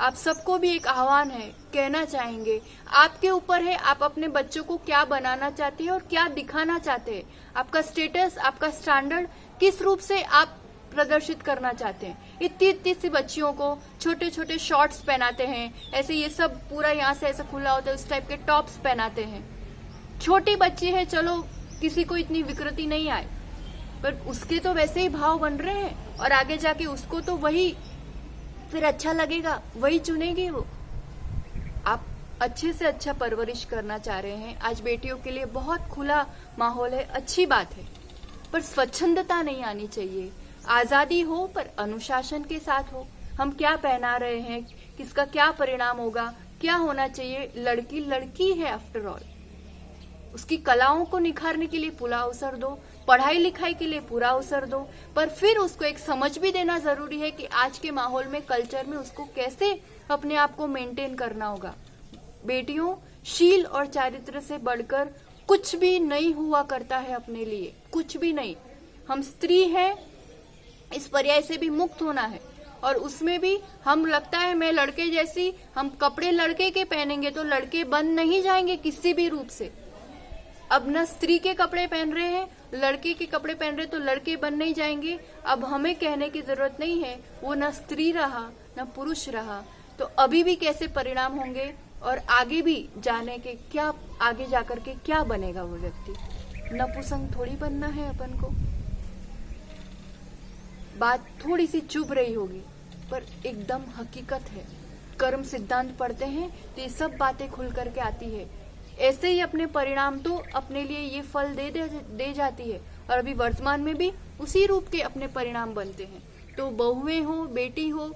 आप सबको भी एक आह्वान है, कहना चाहेंगे, आपके ऊपर है, आप अपने बच्चों को क्या बनाना चाहते हैं और क्या दिखाना चाहते हैं। आपका स्टेटस, आपका स्टैंडर्ड किस रूप से आप प्रदर्शित करना चाहते हैं। इतनी इतनी सी बच्चियों को छोटे छोटे शॉर्ट्स पहनाते हैं, ऐसे ये सब पूरा यहाँ से ऐसा खुला होता है, उस टाइप के टॉप्स पहनाते हैं। छोटी बच्ची है, चलो किसी को इतनी विकृति नहीं आए, पर उसके तो वैसे ही भाव बन रहे हैं और आगे जाके उसको तो वही फिर अच्छा लगेगा, वही चुनेगी वो। आप अच्छे से अच्छा परवरिश करना चाह रहे हैं। आज बेटियों के लिए बहुत खुला माहौल है, अच्छी बात है, पर स्वच्छंदता नहीं आनी चाहिए। आजादी हो पर अनुशासन के साथ हो। हम क्या पहना रहे हैं, किसका क्या परिणाम होगा, क्या होना चाहिए। लड़की लड़की है आफ्टर ऑल, उसकी कलाओं को निखारने के लिए पूरा अवसर दो, पढ़ाई लिखाई के लिए पूरा अवसर दो, पर फिर उसको एक समझ भी देना जरूरी है कि आज के माहौल में, कल्चर में उसको कैसे अपने आप को मेंटेन करना होगा। बेटियों, शील और चारित्र से बढ़कर कुछ भी नहीं हुआ करता है अपने लिए, कुछ भी नहीं। हम स्त्री हैं, इस पर्याय से भी मुक्त होना है, और उसमें भी हम लगता है मैं लड़के जैसी, हम कपड़े लड़के के पहनेंगे तो लड़के बन नहीं जाएंगे किसी भी रूप से। अब न स्त्री के कपड़े पहन रहे हैं, लड़के के कपड़े पहन रहे तो लड़के बन नहीं जाएंगे। अब हमें कहने की जरूरत नहीं है, वो न स्त्री रहा न पुरुष रहा, तो अभी भी कैसे परिणाम होंगे और आगे भी जाने के क्या, आगे जाकर के क्या बनेगा वो व्यक्ति। नपुंसक थोड़ी बनना है अपन को। बात थोड़ी सी चुभ रही होगी, पर एकदम हकीकत है। कर्म सिद्धांत पढ़ते हैं तो ये सब बातें खुल करके आती है। ऐसे ही अपने परिणाम तो अपने लिए ये फल दे जाती है, और अभी वर्तमान में भी उसी रूप के अपने परिणाम बनते हैं। तो बहुएं हो, बेटी हो,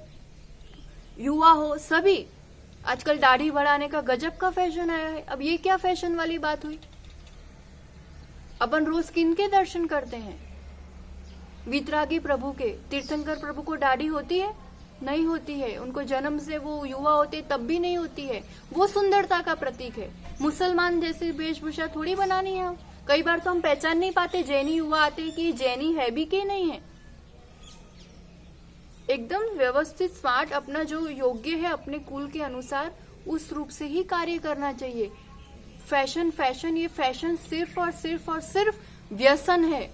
युवा हो, सभी आजकल दाढ़ी बढ़ाने का गजब का फैशन आया है। अब ये क्या फैशन वाली बात हुई। अपन रोज किनके दर्शन करते हैं? वितरागी प्रभु के। तीर्थंकर प्रभु को दाढ़ी होती है? नहीं होती है। उनको जन्म से वो युवा होते तब भी नहीं होती है। वो सुंदरता का प्रतीक है। मुसलमान जैसी वेशभूषा थोड़ी बनानी है। कई बार तो हम पहचान नहीं पाते, जैनी युवा आते कि जैनी है भी कि नहीं है। एकदम व्यवस्थित स्मार्ट, अपना जो योग्य है अपने कुल के अनुसार उस रूप से ही कार्य करना चाहिए। फैशन फैशन, ये फैशन सिर्फ और सिर्फ और सिर्फ व्यसन है,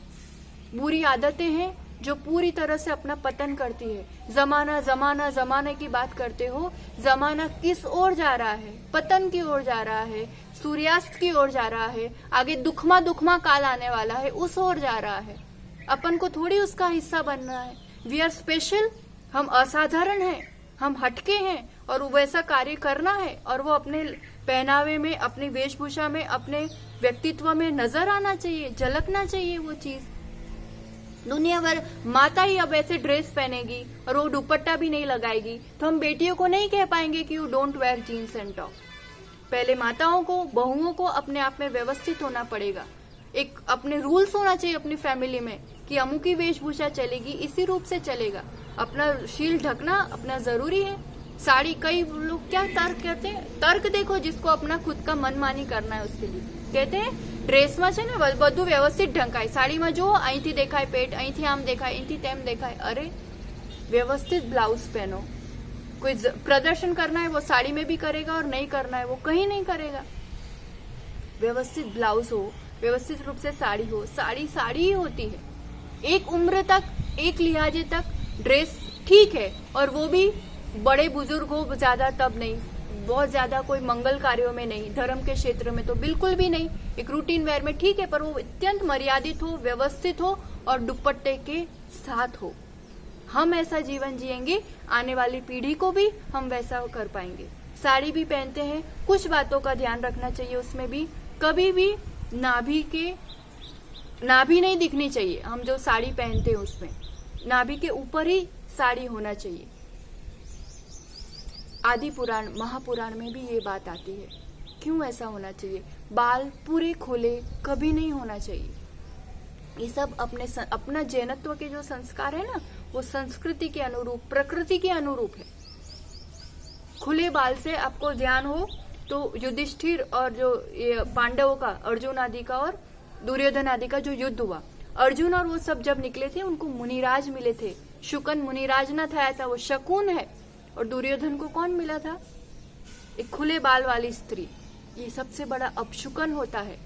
बुरी आदतें हैं जो पूरी तरह से अपना पतन करती है। जमाना जमाना जमाने की बात करते हो, जमाना किस ओर जा रहा है? पतन की ओर जा रहा है, सूर्यास्त की ओर जा रहा है, आगे दुखमा दुखमा काल आने वाला है, उस ओर जा रहा है। अपन को थोड़ी उसका हिस्सा बनना है। वी आर स्पेशल, हम असाधारण हैं, हम हटके हैं, और वैसा कार्य करना है, और वो अपने पहनावे में, अपनी वेशभूषा में, अपने व्यक्तित्व में नजर आना चाहिए, झलकना चाहिए वो चीज। दुनिया भर माता ही अब ऐसे ड्रेस पहनेगी और वो दुपट्टा भी नहीं लगाएगी, तो हम बेटियों को नहीं कह पाएंगे कि you don't wear jeans and top. पहले माताओं को, बहुओं को अपने आप में व्यवस्थित होना पड़ेगा। एक अपने रूल्स होना चाहिए अपनी फैमिली में कि अमू की वेशभूषा चलेगी, इसी रूप से चलेगा। अपना शील ढकना अपना जरूरी है। साड़ी, कई लोग क्या तर्क कहते हैं, तर्क देखो, जिसको अपना खुद का मनमानी करना है उसके लिए कहते हैं ડ્રેસમાં છે ને બધું વ્યવસ્થિત ઢંકાય, સાડીમાં જો અહીંથી દેખાય પેટ, અહીંથી આમ દેખાય, અહીંથી તેમ દેખાય। અરે व्यवस्थित ब्लाउज पहनो। कोई प्रदर्शन करना है वो साड़ी में भी करेगा, और नहीं करना है वो कहीं नहीं करेगा। व्यवस्थित ब्लाउज हो, व्यवस्थित रूप से साड़ी हो। साड़ी साड़ी ही होती है। एक उम्र तक, एक लिहाजे तक ड्रेस ठीक है, और वो भी बड़े बुजुर्ग हो ज्यादा तब नहीं, बहुत ज्यादा कोई मंगल कार्यों में नहीं, धर्म के क्षेत्र में तो बिल्कुल भी नहीं। एक रूटीन वेयर में ठीक है, पर वो अत्यंत मर्यादित हो, व्यवस्थित हो और दुपट्टे के साथ हो। हम ऐसा जीवन जिएंगे, आने वाली पीढ़ी को भी हम वैसा कर पाएंगे। साड़ी भी पहनते हैं, कुछ बातों का ध्यान रखना चाहिए उसमें भी। कभी भी नाभि नहीं दिखनी चाहिए। हम जो साड़ी पहनते हैं उसमें नाभि के ऊपर ही साड़ी होना चाहिए। आदि पुराण, महापुराण में भी ये बात आती है। क्यों ऐसा होना चाहिए? बाल पूरे खुले कभी नहीं होना चाहिए। ये सब अपना जैनत्व के जो संस्कार है ना, वो संस्कृति के अनुरूप, प्रकृति के अनुरूप है। खुले बाल से आपको ध्यान हो तो युधिष्ठिर और जो ये पांडवों का, अर्जुन आदि का और दुर्योधन आदि का जो युद्ध हुआ, अर्जुन और वो सब जब निकले थे उनको मुनिराज मिले थे। शुकन मुनिराज न था, वो शकुन है। और दुर्योधन को कौन मिला था? एक खुले बाल वाली स्त्री। ये सबसे बड़ा अपशुकन होता है।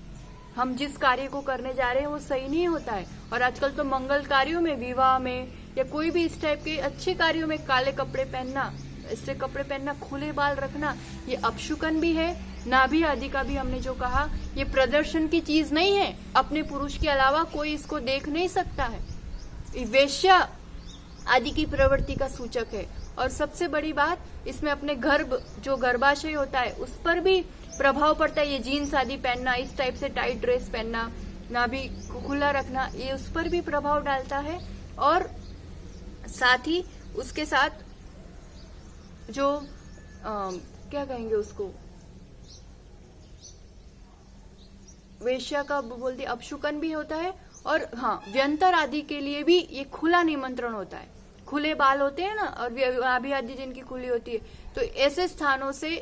हम जिस कार्य को करने जा रहे हैं वो सही नहीं होता है। और आजकल तो मंगल कार्यों में, विवाह में या कोई भी इस टाइप के अच्छे कार्यों में काले कपड़े पहनना, ऐसे कपड़े पहनना, खुले बाल रखना, ये अपशुकन भी है। नाभि आदि का भी हमने जो कहा, ये प्रदर्शन की चीज नहीं है। अपने पुरुष के अलावा कोई इसको देख नहीं सकता है। ये वेश्या आदि की प्रवृत्ति का सूचक है। और सबसे बड़ी बात, इसमें अपने गर्भ, जो गर्भाशय होता है, उस पर भी प्रभाव पड़ता है। ये जीन्स आदि पहनना, इस टाइप से टाइट ड्रेस पहनना, नाभि को खुला रखना, ये उस पर भी प्रभाव डालता है। और साथ ही उसके साथ जो क्या कहेंगे उसको, वेश्या का बोल दिया, अपशुकन भी होता है। और हाँ, व्यंतर आदि के लिए भी ये खुला निमंत्रण होता है। खुले बाल होते हैं ना, और नाभि आदि जिनकी खुली होती है, तो ऐसे स्थानों से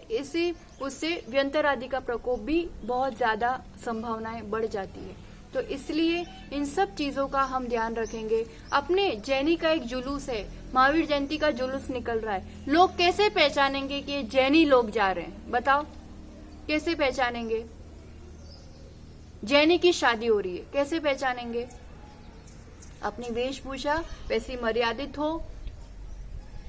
उससे व्यंतर आदि का प्रकोप भी बहुत ज्यादा संभावनाएं बढ़ जाती है। तो इसलिए इन सब चीजों का हम ध्यान रखेंगे। अपने जैनी का एक जुलूस है, महावीर जयंती का जुलूस निकल रहा है। लोग कैसे पहचानेंगे कि ये जैनी लोग जा रहे हैं? बताओ, कैसे पहचानेंगे? जैनी की शादी हो रही है, कैसे पहचानेंगे? अपनी वेशभूषा वैसी मर्यादित हो,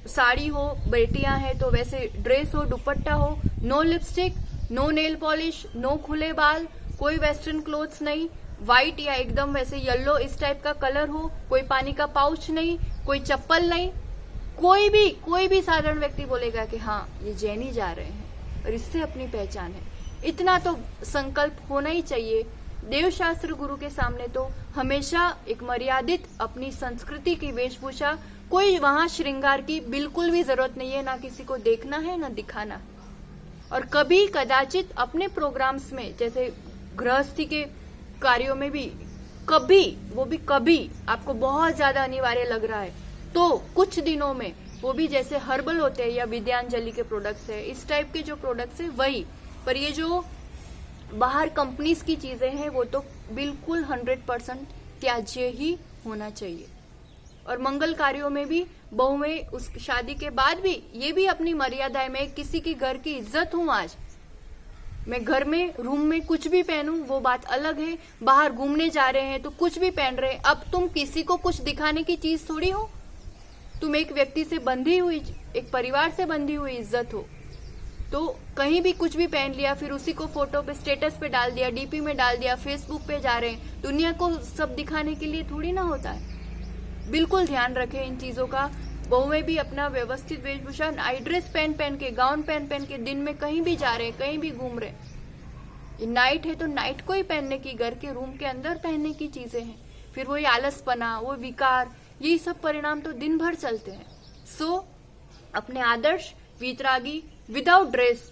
साड़ी हो, बेटियां हैं तो वैसे ड्रेस हो, दुपट्टा हो, no lipstick, no nail polish, no खुले बाल, कोई वेस्टर्न क्लोथ्स नहीं, व्हाइट या एकदम वैसे येलो इस टाइप का कलर हो, कोई पानी का पाउच नहीं, कोई चप्पल नहीं। कोई भी साधारण व्यक्ति बोलेगा कि हाँ, ये जैनी जा रहे हैं और इससे अपनी पहचान है। इतना तो संकल्प होना ही चाहिए। देवशास्त्र गुरु के सामने तो हमेशा एक मर्यादित अपनी संस्कृति की वेशभूषा, कोई वहां श्रृंगार की बिल्कुल भी जरूरत नहीं है, ना किसी को देखना है ना दिखाना। और कभी कदाचित अपने प्रोग्राम्स में, जैसे गृहस्थी के कार्यों में भी कभी आपको बहुत ज्यादा अनिवार्य लग रहा है तो कुछ दिनों में, वो भी जैसे हर्बल होते हैं या विद्यांजलि के प्रोडक्ट्स है, इस टाइप के जो प्रोडक्ट्स है वही। पर ये जो बाहर कंपनीज की चीजें हैं वो तो बिल्कुल 100% त्याज्य ही होना चाहिए। और मंगल कार्यों में भी बहुएं उस शादी के बाद भी ये भी अपनी मर्यादाएं में, किसी की घर की इज्जत हूं आज, मैं घर में रूम में कुछ भी पहनूं वो बात अलग है। बाहर घूमने जा रहे हैं तो कुछ भी पहन रहे हैं। अब तुम किसी को कुछ दिखाने की चीज थोड़ी हो, तुम एक व्यक्ति से बंधी हुई, एक परिवार से बंधी हुई इज्जत हो। तो कहीं भी कुछ भी पहन लिया, फिर उसी को फोटो पे, स्टेटस पे डाल दिया, डीपी में डाल दिया, फेसबुक पे जा रहे हैं, दुनिया को सब दिखाने के लिए थोड़ी ना होता है। बिल्कुल ध्यान रखें इन चीजों का। बहुएं भी अपना व्यवस्थित वेशभूषा, नाइट ड्रेस पहन के, गाउन पहन के दिन में कहीं भी जा रहे हैं, कहीं भी घूम रहे हैं। नाइट है तो नाइट को ही पहनने की, घर के रूम के अंदर पहनने की चीजें हैं। फिर वही आलसपना, वो विकार, यही सब परिणाम तो दिन भर चलते हैं। सो अपने आदर्श वीतरागी, without dress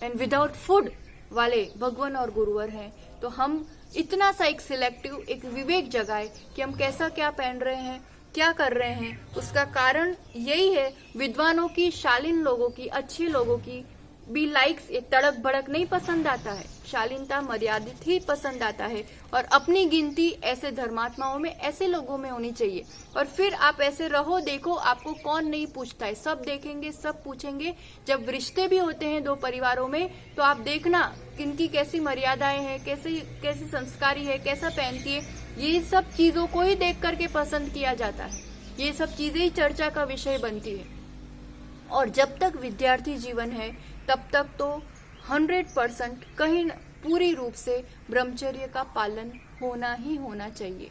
and without food वाले भगवान और गुरुवर हैं। तो हम इतना सा एक सिलेक्टिव, एक विवेक जगाए कि हम कैसा क्या पहन रहे हैं, क्या कर रहे हैं। उसका कारण यही है, विद्वानों की, शालीन लोगों की, अच्छे लोगों की भी लाइक्स, ये तड़क भड़क नहीं पसंद आता है। शालीनता, मर्यादित ही पसंद आता है। और अपनी गिनती ऐसे धर्मात्माओं में, ऐसे लोगों में होनी चाहिए। और फिर आप ऐसे रहो, देखो आपको कौन नहीं पूछता है, सब देखेंगे, सब पूछेंगे। जब रिश्ते भी होते हैं दो परिवारों में, तो आप देखना किनकी कैसी मर्यादाएं हैं, कैसी संस्कारी है, कैसा पहनती है। ये सब चीजों को ही देख करके पसंद किया जाता है। ये सब चीजें ही चर्चा का विषय बनती है। और जब तक विद्यार्थी जीवन है तब तक तो 100% कहीं पूरी रूप से ब्रह्मचर्य का पालन होना ही होना चाहिए।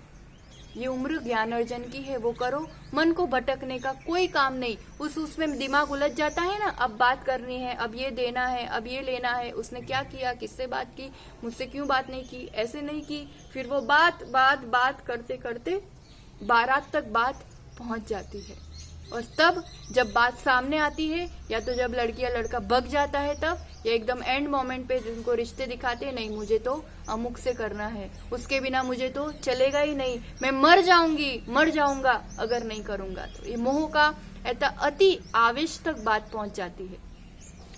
ये उम्र ज्ञान अर्जन की है, वो करो। मन को भटकने का कोई काम नहीं। उसमें दिमाग उलझ जाता है ना, अब बात करनी है, अब ये देना है, अब ये लेना है, उसने क्या किया, किससे बात की, मुझसे क्यों बात नहीं की, ऐसे नहीं की। फिर वो बात करते करते बारात तक बात पहुंच जाती है। और तब जब बात सामने आती है, या तो जब लड़की या लड़का बग जाता है तब, या एकदम एंड मोमेंट पे जिनको रिश्ते दिखाते हैं, नहीं मुझे तो अमुक से करना है, उसके बिना मुझे तो चलेगा ही नहीं, मैं मर जाऊंगा अगर नहीं करूंगा। तो ये मोह का ऐसा अति आवेश तक बात पहुंच जाती है।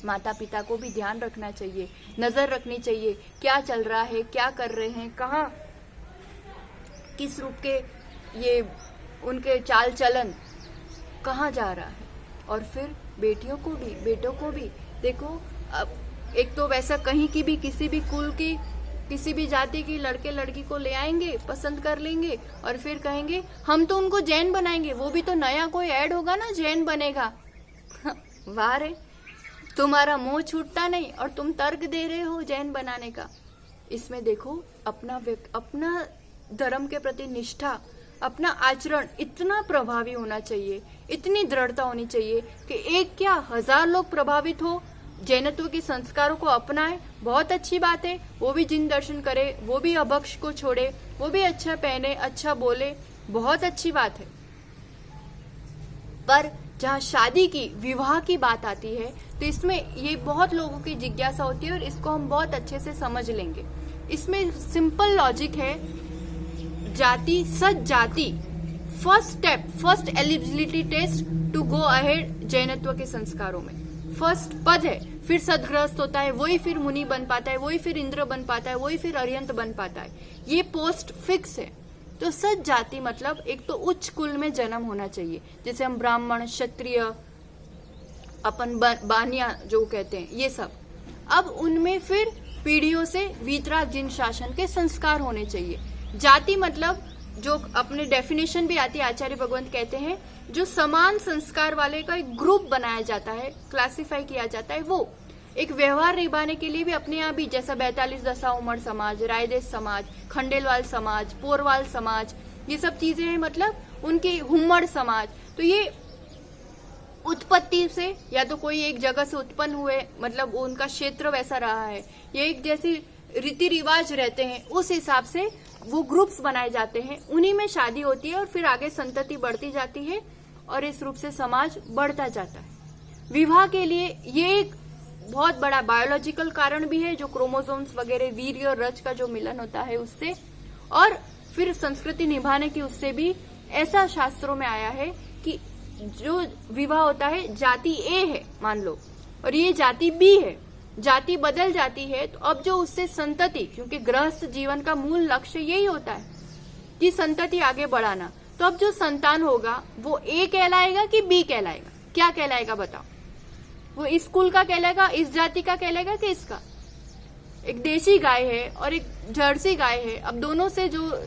माता पिता को भी ध्यान रखना चाहिए, नजर रखनी चाहिए, क्या चल रहा है, क्या कर रहे हैं, कहाँ किस रूप के ये उनके चाल चलन कहाँ जा रहा है। और फिर बेटियों को भी बेटों को भी देखो, अब एक तो वैसा कहीं की भी किसी भी कुल की किसी भी जाति की लड़के लड़की को ले आएंगे, पसंद कर लेंगे और फिर कहेंगे हम तो उनको जैन बनाएंगे, वो भी तो नया कोई ऐड होगा ना जैन बनेगा। वाह रे, तुम्हारा मुंह छूटता नहीं और तुम तर्क दे रहे हो जैन बनाने का। इसमें देखो अपना धर्म के प्रति निष्ठा, अपना आचरण इतना प्रभावी होना चाहिए, इतनी दृढ़ता होनी चाहिए कि एक क्या 1000 लोग प्रभावित हो, जैनत्व के संस्कारों को अपनाए, बहुत अच्छी बात है। वो भी जिन दर्शन करे, वो भी अभक्ष को छोड़े, वो भी अच्छा पहने, अच्छा बोले, बहुत अच्छी बात है। पर जहाँ शादी की, विवाह की बात आती है तो इसमें ये बहुत लोगों की जिज्ञासा होती है और इसको हम बहुत अच्छे से समझ लेंगे। इसमें सिंपल लॉजिक है, जाति सच जाति first step, first eligibility test to go ahead जैनत्व के संस्कारों में फर्स्ट पद है। फिर सदगृहस्थ होता है, वही फिर मुनि बन पाता है, वही फिर इंद्र बन पाता है, वही फिर अरिहंत बन पाता है। ये पोस्ट फिक्स है। तो सच जाति मतलब एक तो उच्च कुल में जन्म होना चाहिए, जैसे हम ब्राह्मण, क्षत्रिय, अपन बानिया जो कहते हैं, ये सब। अब उनमें फिर पीढ़ियों से वीतराग जिन शासन के संस्कार होने चाहिए। जाति मतलब जो अपने डेफिनेशन भी आती है, आचार्य भगवंत कहते हैं जो समान संस्कार वाले का एक ग्रुप बनाया जाता है, क्लासिफाई किया जाता है, वो एक व्यवहार निभाने के लिए भी अपने यहाँ भी, जैसा 42 दशा उमड़ समाज, रायदेश समाज, खंडेलवाल समाज, पोरवाल समाज, ये सब चीजें हैं, मतलब उनके हुम्मड़ समाज। तो ये उत्पत्ति से या तो कोई एक जगह से उत्पन्न हुए, मतलब उनका क्षेत्र वैसा रहा है, ये एक जैसी रीति रिवाज रहते हैं, उस हिसाब से वो ग्रुप्स बनाए जाते हैं, उन्हीं में शादी होती है और फिर आगे संतति बढ़ती जाती है और इस रूप से समाज बढ़ता जाता है। विवाह के लिए ये एक बहुत बड़ा बायोलॉजिकल कारण भी है, जो क्रोमोसोम्स वगैरह, वीर्य और रज का जो मिलन होता है उससे, और फिर संस्कृति निभाने की उससे भी। ऐसा शास्त्रों में आया है कि जो विवाह होता है, जाति ए है मान लो और ये जाति बी है, जाति बदल जाती है तो अब जो उससे संतति, क्योंकि गृहस्थ जीवन का मूल लक्ष्य यही होता है कि संतति आगे बढ़ाना, तो अब जो संतान होगा वो ए कहलाएगा कि बी कहलाएगा? क्या कहलाएगा बताओ? वो इस कुल का कहलाएगा, इस जाति का कहलाएगा कि इसका? एक देशी गाय है और एक जर्सी गाय है, अब दोनों से जो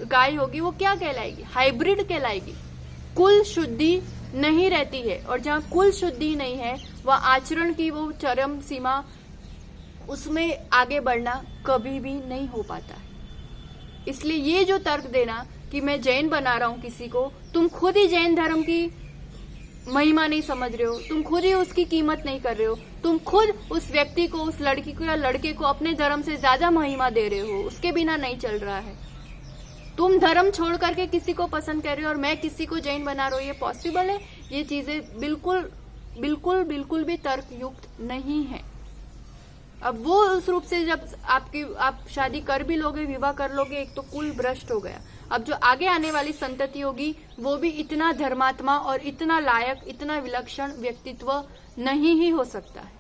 गाय होगी वो क्या कहलाएगी? हाइब्रिड कहलाएगी। कुल शुद्धि नहीं रहती है और जहाँ कुल शुद्धि नहीं है वह आचरण की वो चरम सीमा, उसमें आगे बढ़ना कभी भी नहीं हो पाता है। इसलिए ये जो तर्क देना कि मैं जैन बना रहा हूं किसी को, तुम खुद ही जैन धर्म की महिमा नहीं समझ रहे हो, तुम खुद ही उसकी कीमत नहीं कर रहे हो, तुम खुद उस व्यक्ति को, उस लड़की को या लड़के को अपने धर्म से ज्यादा महिमा दे रहे हो, उसके बिना नहीं चल रहा है। तुम धर्म छोड़ करके किसी को पसंद कर रहे हो और मैं किसी को जैन बना रहा हूँ, ये पॉसिबल है? ये चीजें बिल्कुल बिल्कुल बिल्कुल भी तर्क युक्त नहीं है। अब वो उस रूप से जब आप शादी कर भी लोगे, विवाह कर लोगे, एक तो कुल भ्रष्ट हो गया। अब जो आगे आने वाली संतति होगी वो भी इतना धर्मात्मा और इतना लायक, इतना विलक्षण व्यक्तित्व नहीं ही हो सकता है।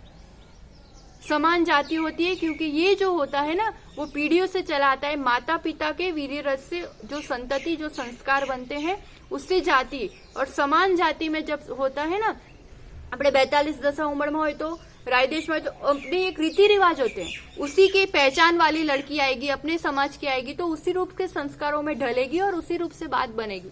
समान जाति होती है क्योंकि ये जो होता है ना वो पीढ़ियों से चला आता है, माता पिता के वीर्य रस से जो संतति, जो संस्कार बनते हैं उससे जाति। और समान जाति में जब होता है ना, अपने 42 दशा उम्र में हो तो रायदेश में, तो अपने एक रीति रिवाज होते हैं, उसी की पहचान वाली लड़की आएगी, अपने समाज की आएगी तो उसी रूप के संस्कारों में ढलेगी और उसी रूप से बात बनेगी।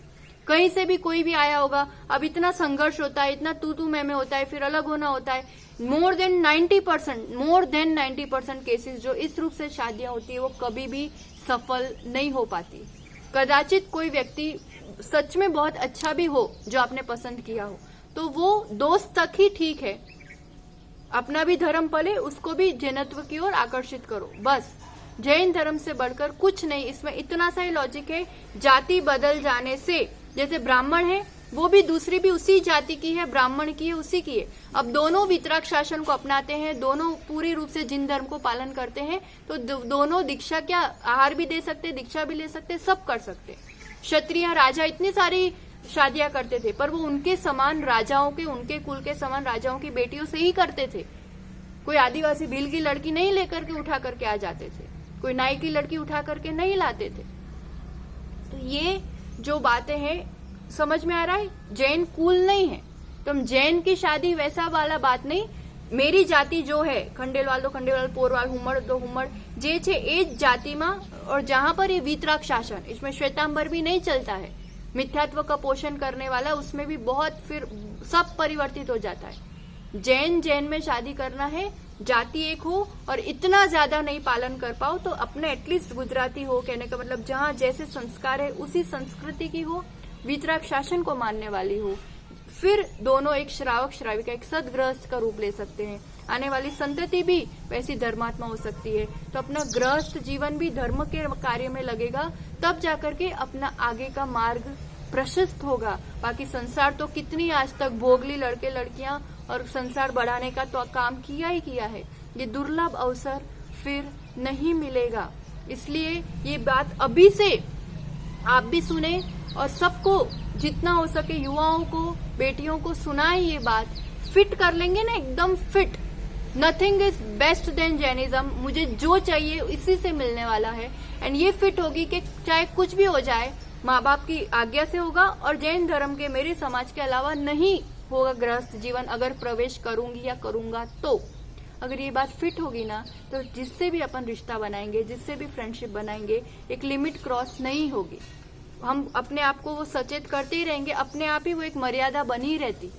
कहीं से भी कोई भी आया होगा, अब इतना संघर्ष होता है, इतना तू मैं होता है, फिर अलग होना होता है। मोर देन 90% केसेस जो इस रूप से शादियां होती है वो कभी भी सफल नहीं हो पाती। कदाचित कोई व्यक्ति सच में बहुत अच्छा भी हो जो आपने पसंद किया हो, तो वो दोस्त तक ही ठीक है, अपना भी धर्म पले, उसको भी जैनत्व की ओर आकर्षित करो, बस। जैन धर्म से बढ़कर कुछ नहीं। इसमें इतना सा ही लॉजिक है, जाति बदल जाने से, जैसे ब्राह्मण है वो भी दूसरी भी उसी जाति की है, ब्राह्मण की है, उसी की है। अब दोनों वीतराग शासन को अपनाते हैं, दोनों पूरी रूप से जिन धर्म को पालन करते हैं, तो दोनों दीक्षा क्या आहार भी दे सकते, दीक्षा भी ले सकते, सब कर सकते। क्षत्रिय राजा इतनी सारी शादियां करते थे, पर वो उनके समान राजाओं के, उनके कुल के समान राजाओं की बेटियों से ही करते थे। कोई आदिवासी भील की लड़की नहीं लेकर के उठा करके आ जाते थे, कोई नाई की लड़की उठा करके नहीं लाते थे। तो ये जो बातें हैं समझ में आ रहा है, जैन कुल नहीं है। तुम जैन की शादी वैसा वाला बात नहीं। मेरी जाति जो है खंडेलवाल तो खंडेलवाल, पोरवाल, हुमड़ तो हुमड़, जे छे एज जाति में। और जहां पर ये वीतराग शासन, इसमें श्वेतांबर भी नहीं चलता है, मिथ्यात्व का पोषण करने वाला, उसमें भी बहुत फिर सब परिवर्तित हो जाता है। जैन में शादी करना है, जाति एक हो और इतना ज्यादा नहीं पालन कर पाओ तो अपने एटलीस्ट गुजराती हो, कहने का मतलब जहां जैसे संस्कार है उसी संस्कृति की हो, वीतराग शासन को मानने वाली हो। फिर दोनों एक श्रावक श्राविका, एक सदगृहस्थ का रूप ले सकते हैं। आने वाली संतति भी वैसी धर्मात्मा हो सकती है। तो अपना गृहस्थ जीवन भी धर्म के कार्य में लगेगा, तब जाकर के अपना आगे का मार्ग प्रशस्त होगा। बाकी संसार तो कितनी आज तक भोगली लड़के लड़कियां और संसार बढ़ाने का तो काम किया ही किया है। ये दुर्लभ अवसर फिर नहीं मिलेगा। इसलिए ये बात अभी से आप भी सुने और सबको जितना हो सके युवाओं को, बेटियों को सुनाए ये बात। फिट कर लेंगे ना, एकदम fit. Nothing is best than Jainism. मुझे जो चाहिए इसी से मिलने वाला है। एंड ये फिट होगी कि चाहे कुछ भी हो जाए, माँ बाप की आज्ञा से होगा। और जैन धर्म के, मेरे समाज के अलावा नहीं होगा गृहस्थ जीवन, अगर प्रवेश करूंगी या करूंगा तो। अगर ये बात फिट होगी ना, तो जिससे भी अपन रिश्ता बनाएंगे, जिससे भी फ्रेंडशिप बनाएंगे, एक लिमिट क्रॉस नहीं होगी। हम अपने आप को वो सचेत करते ही रहेंगे, अपने आप ही वो एक मर्यादा बनी रहती।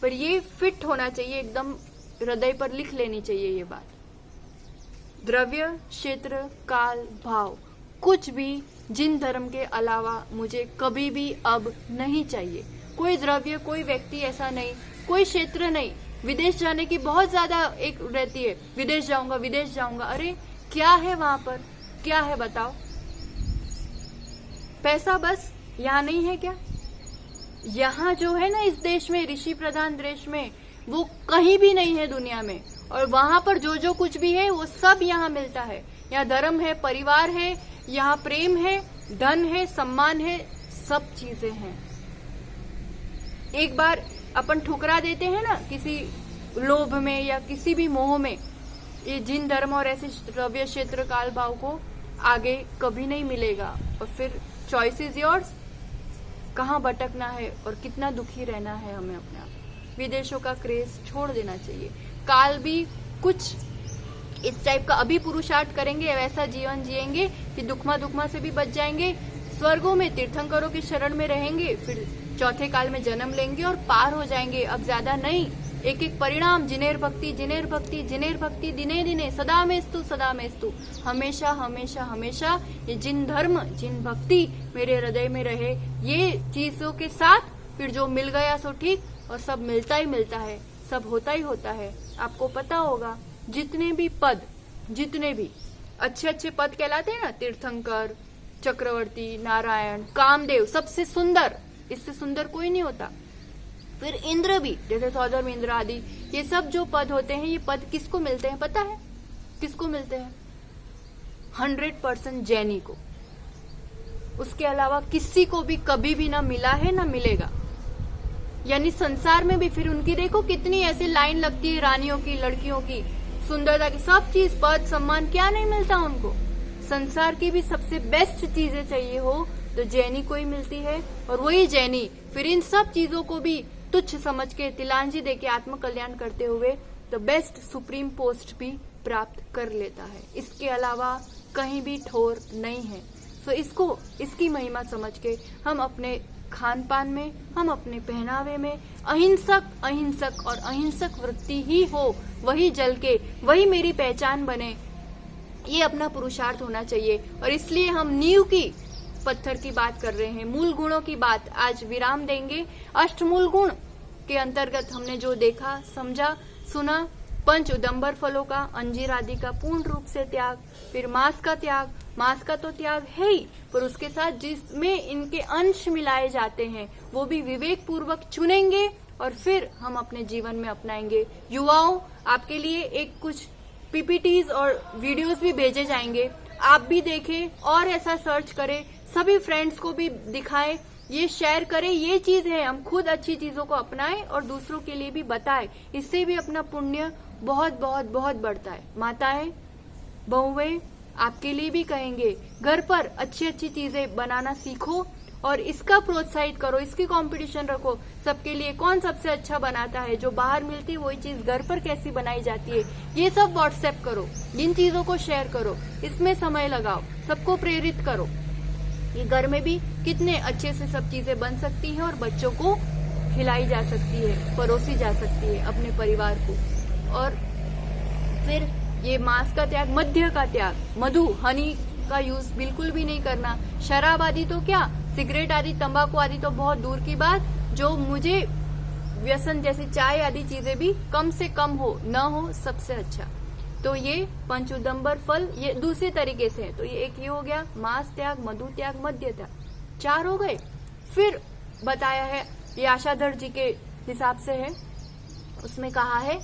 पर ये फिट होना चाहिए, एकदम हृदय पर लिख लेनी चाहिए ये बात। द्रव्य, क्षेत्र, काल, भाव, कुछ भी जिन धर्म के अलावा मुझे कभी भी अब नहीं चाहिए। कोई द्रव्य, कोई व्यक्ति ऐसा नहीं, कोई क्षेत्र नहीं। विदेश जाने की बहुत ज्यादा एक रहती है, विदेश जाऊंगा, विदेश जाऊंगा। अरे क्या है वहां पर, क्या है बताओ? पैसा बस? यहाँ नहीं है क्या? यहाँ जो है ना इस देश में, ऋषि प्रधान देश में, वो कहीं भी नहीं है दुनिया में। और वहां पर जो जो कुछ भी है वो सब यहाँ मिलता है। यहाँ धर्म है, परिवार है, यहाँ प्रेम है, धन है, सम्मान है, सब चीजें हैं। एक बार अपन ठुकरा देते हैं ना किसी लोभ में या किसी भी मोह में, ये जिन धर्म और ऐसे द्रव्य, क्षेत्र, काल, भाव को आगे कभी नहीं मिलेगा। और फिर चॉइस इज योर्स, कहाँ भटकना है और कितना दुखी रहना है हमें अपने आप। विदेशों का क्रेज छोड़ देना चाहिए। काल भी कुछ इस टाइप का अभी पुरुषार्थ करेंगे, वैसा जीवन जिएंगे कि दुखमा से भी बच जाएंगे। स्वर्गों में तीर्थंकरों की शरण में रहेंगे, फिर चौथे काल में जन्म लेंगे और पार हो जाएंगे। अब ज्यादा नहीं, एक एक परिणाम, जिनेर भक्ति, जिनेर भक्ति, जिनेर भक्ति, दिने दिने, सदा मेस्तु, सदा मेस्तु, हमेशा हमेशा हमेशा ये जिन धर्म, जिन भक्ति मेरे हृदय में रहे। ये चीजों के साथ फिर जो मिल गया सो ठीक, और सब मिलता ही मिलता है, सब होता ही होता है। आपको पता होगा जितने भी पद, जितने भी अच्छे अच्छे पद कहलाते हैं ना, तीर्थंकर, चक्रवर्ती, नारायण, कामदेव, सबसे सुंदर, इससे सुंदर कोई नहीं होता। फिर इंद्र भी, जैसे सौधर्म इंद्र आदि, ये सब जो पद होते हैं, ये पद किसको मिलते हैं पता है? किसको मिलते हैं? 100% जैनी को। उसके अलावा किसी को भी कभी भी ना मिला है, ना मिलेगा। यानी संसार में भी फिर उनकी देखो कितनी ऐसी लाइन लगती है, रानियों की, लड़कियों की, सुंदरता की, सब चीज, पद, सम्मान, क्या नहीं मिलता उनको। संसार की भी सबसे बेस्ट चीजें चाहिए हो तो जैनी को ही मिलती है। और वही जैनी फिर इन सब चीजों को भी तुच्छ समझ के, तिलांजी देके आत्म कल्याण करते हुए तो बेस्ट सुप्रीम पोस्ट भी प्राप्त कर लेता है। इसके अलावा कहीं भी ठोर नहीं है। तो इसको, इसकी महिमा समझ के हम अपने खान पान में, हम अपने पहनावे में अहिंसक, अहिंसक और अहिंसक वृत्ति ही हो, वही जल के, वही मेरी पहचान बने, ये अपना पुरुषार्थ होना चाहिए। और इसलिए हम नींव की, पत्थर की बात कर रहे हैं, मूल गुणों की बात आज विराम देंगे। अष्टमूल गुण के अंतर्गत हमने जो देखा, समझा, सुना, पंच उदंबर फलों का, अंजीर आदि का पूर्ण रूप से त्याग, फिर मांस का त्याग, मांस का तो त्याग है ही, पर उसके साथ जिसमें इनके अंश मिलाए जाते हैं वो भी विवेक पूर्वक चुनेंगे और फिर हम अपने जीवन में अपनाएंगे। युवाओं, आपके लिए एक कुछ पीपीटीज और वीडियोस भी भेजे जाएंगे, आप भी देखें और ऐसा सर्च करें, सभी फ्रेंड्स को भी दिखाएं, ये शेयर करें। ये चीज है, हम खुद अच्छी चीजों को अपनाएं और दूसरों के लिए भी बताएं, इससे भी अपना पुण्य बहुत बहुत बहुत बढ़ता है। माताएं, बहुएं, आपके लिए भी कहेंगे, घर पर अच्छी अच्छी चीजें बनाना सीखो और इसका प्रोत्साहित करो, इसकी कंपटीशन रखो सबके लिए, कौन सबसे अच्छा बनाता है, जो बाहर मिलती है वही चीज घर पर कैसी बनाई जाती है, ये सब व्हाट्सएप करो, इन चीजों को शेयर करो, इसमें समय लगाओ, सबको प्रेरित करो। ये घर में भी कितने अच्छे से सब चीजें बन सकती हैं और बच्चों को खिलाई जा सकती है, परोसी जा सकती है अपने परिवार को। और फिर ये मांस का त्याग, मद्य का त्याग, मधु, हनी का यूज बिल्कुल भी नहीं करना। शराब आदि तो क्या, सिगरेट आदि, तंबाकू आदि तो बहुत दूर की बात, जो मुझे व्यसन जैसी चाय आदि चीजें भी कम से कम हो, न हो, सबसे अच्छा। तो ये पंच उदंबर फल ये दूसरे तरीके से है। तो ये एक ये हो गया, मांस त्याग, मधु त्याग, मद्य त्याग, 4 हो गए। फिर बताया है, ये आशाधर जी के हिसाब से है, उसमें कहा है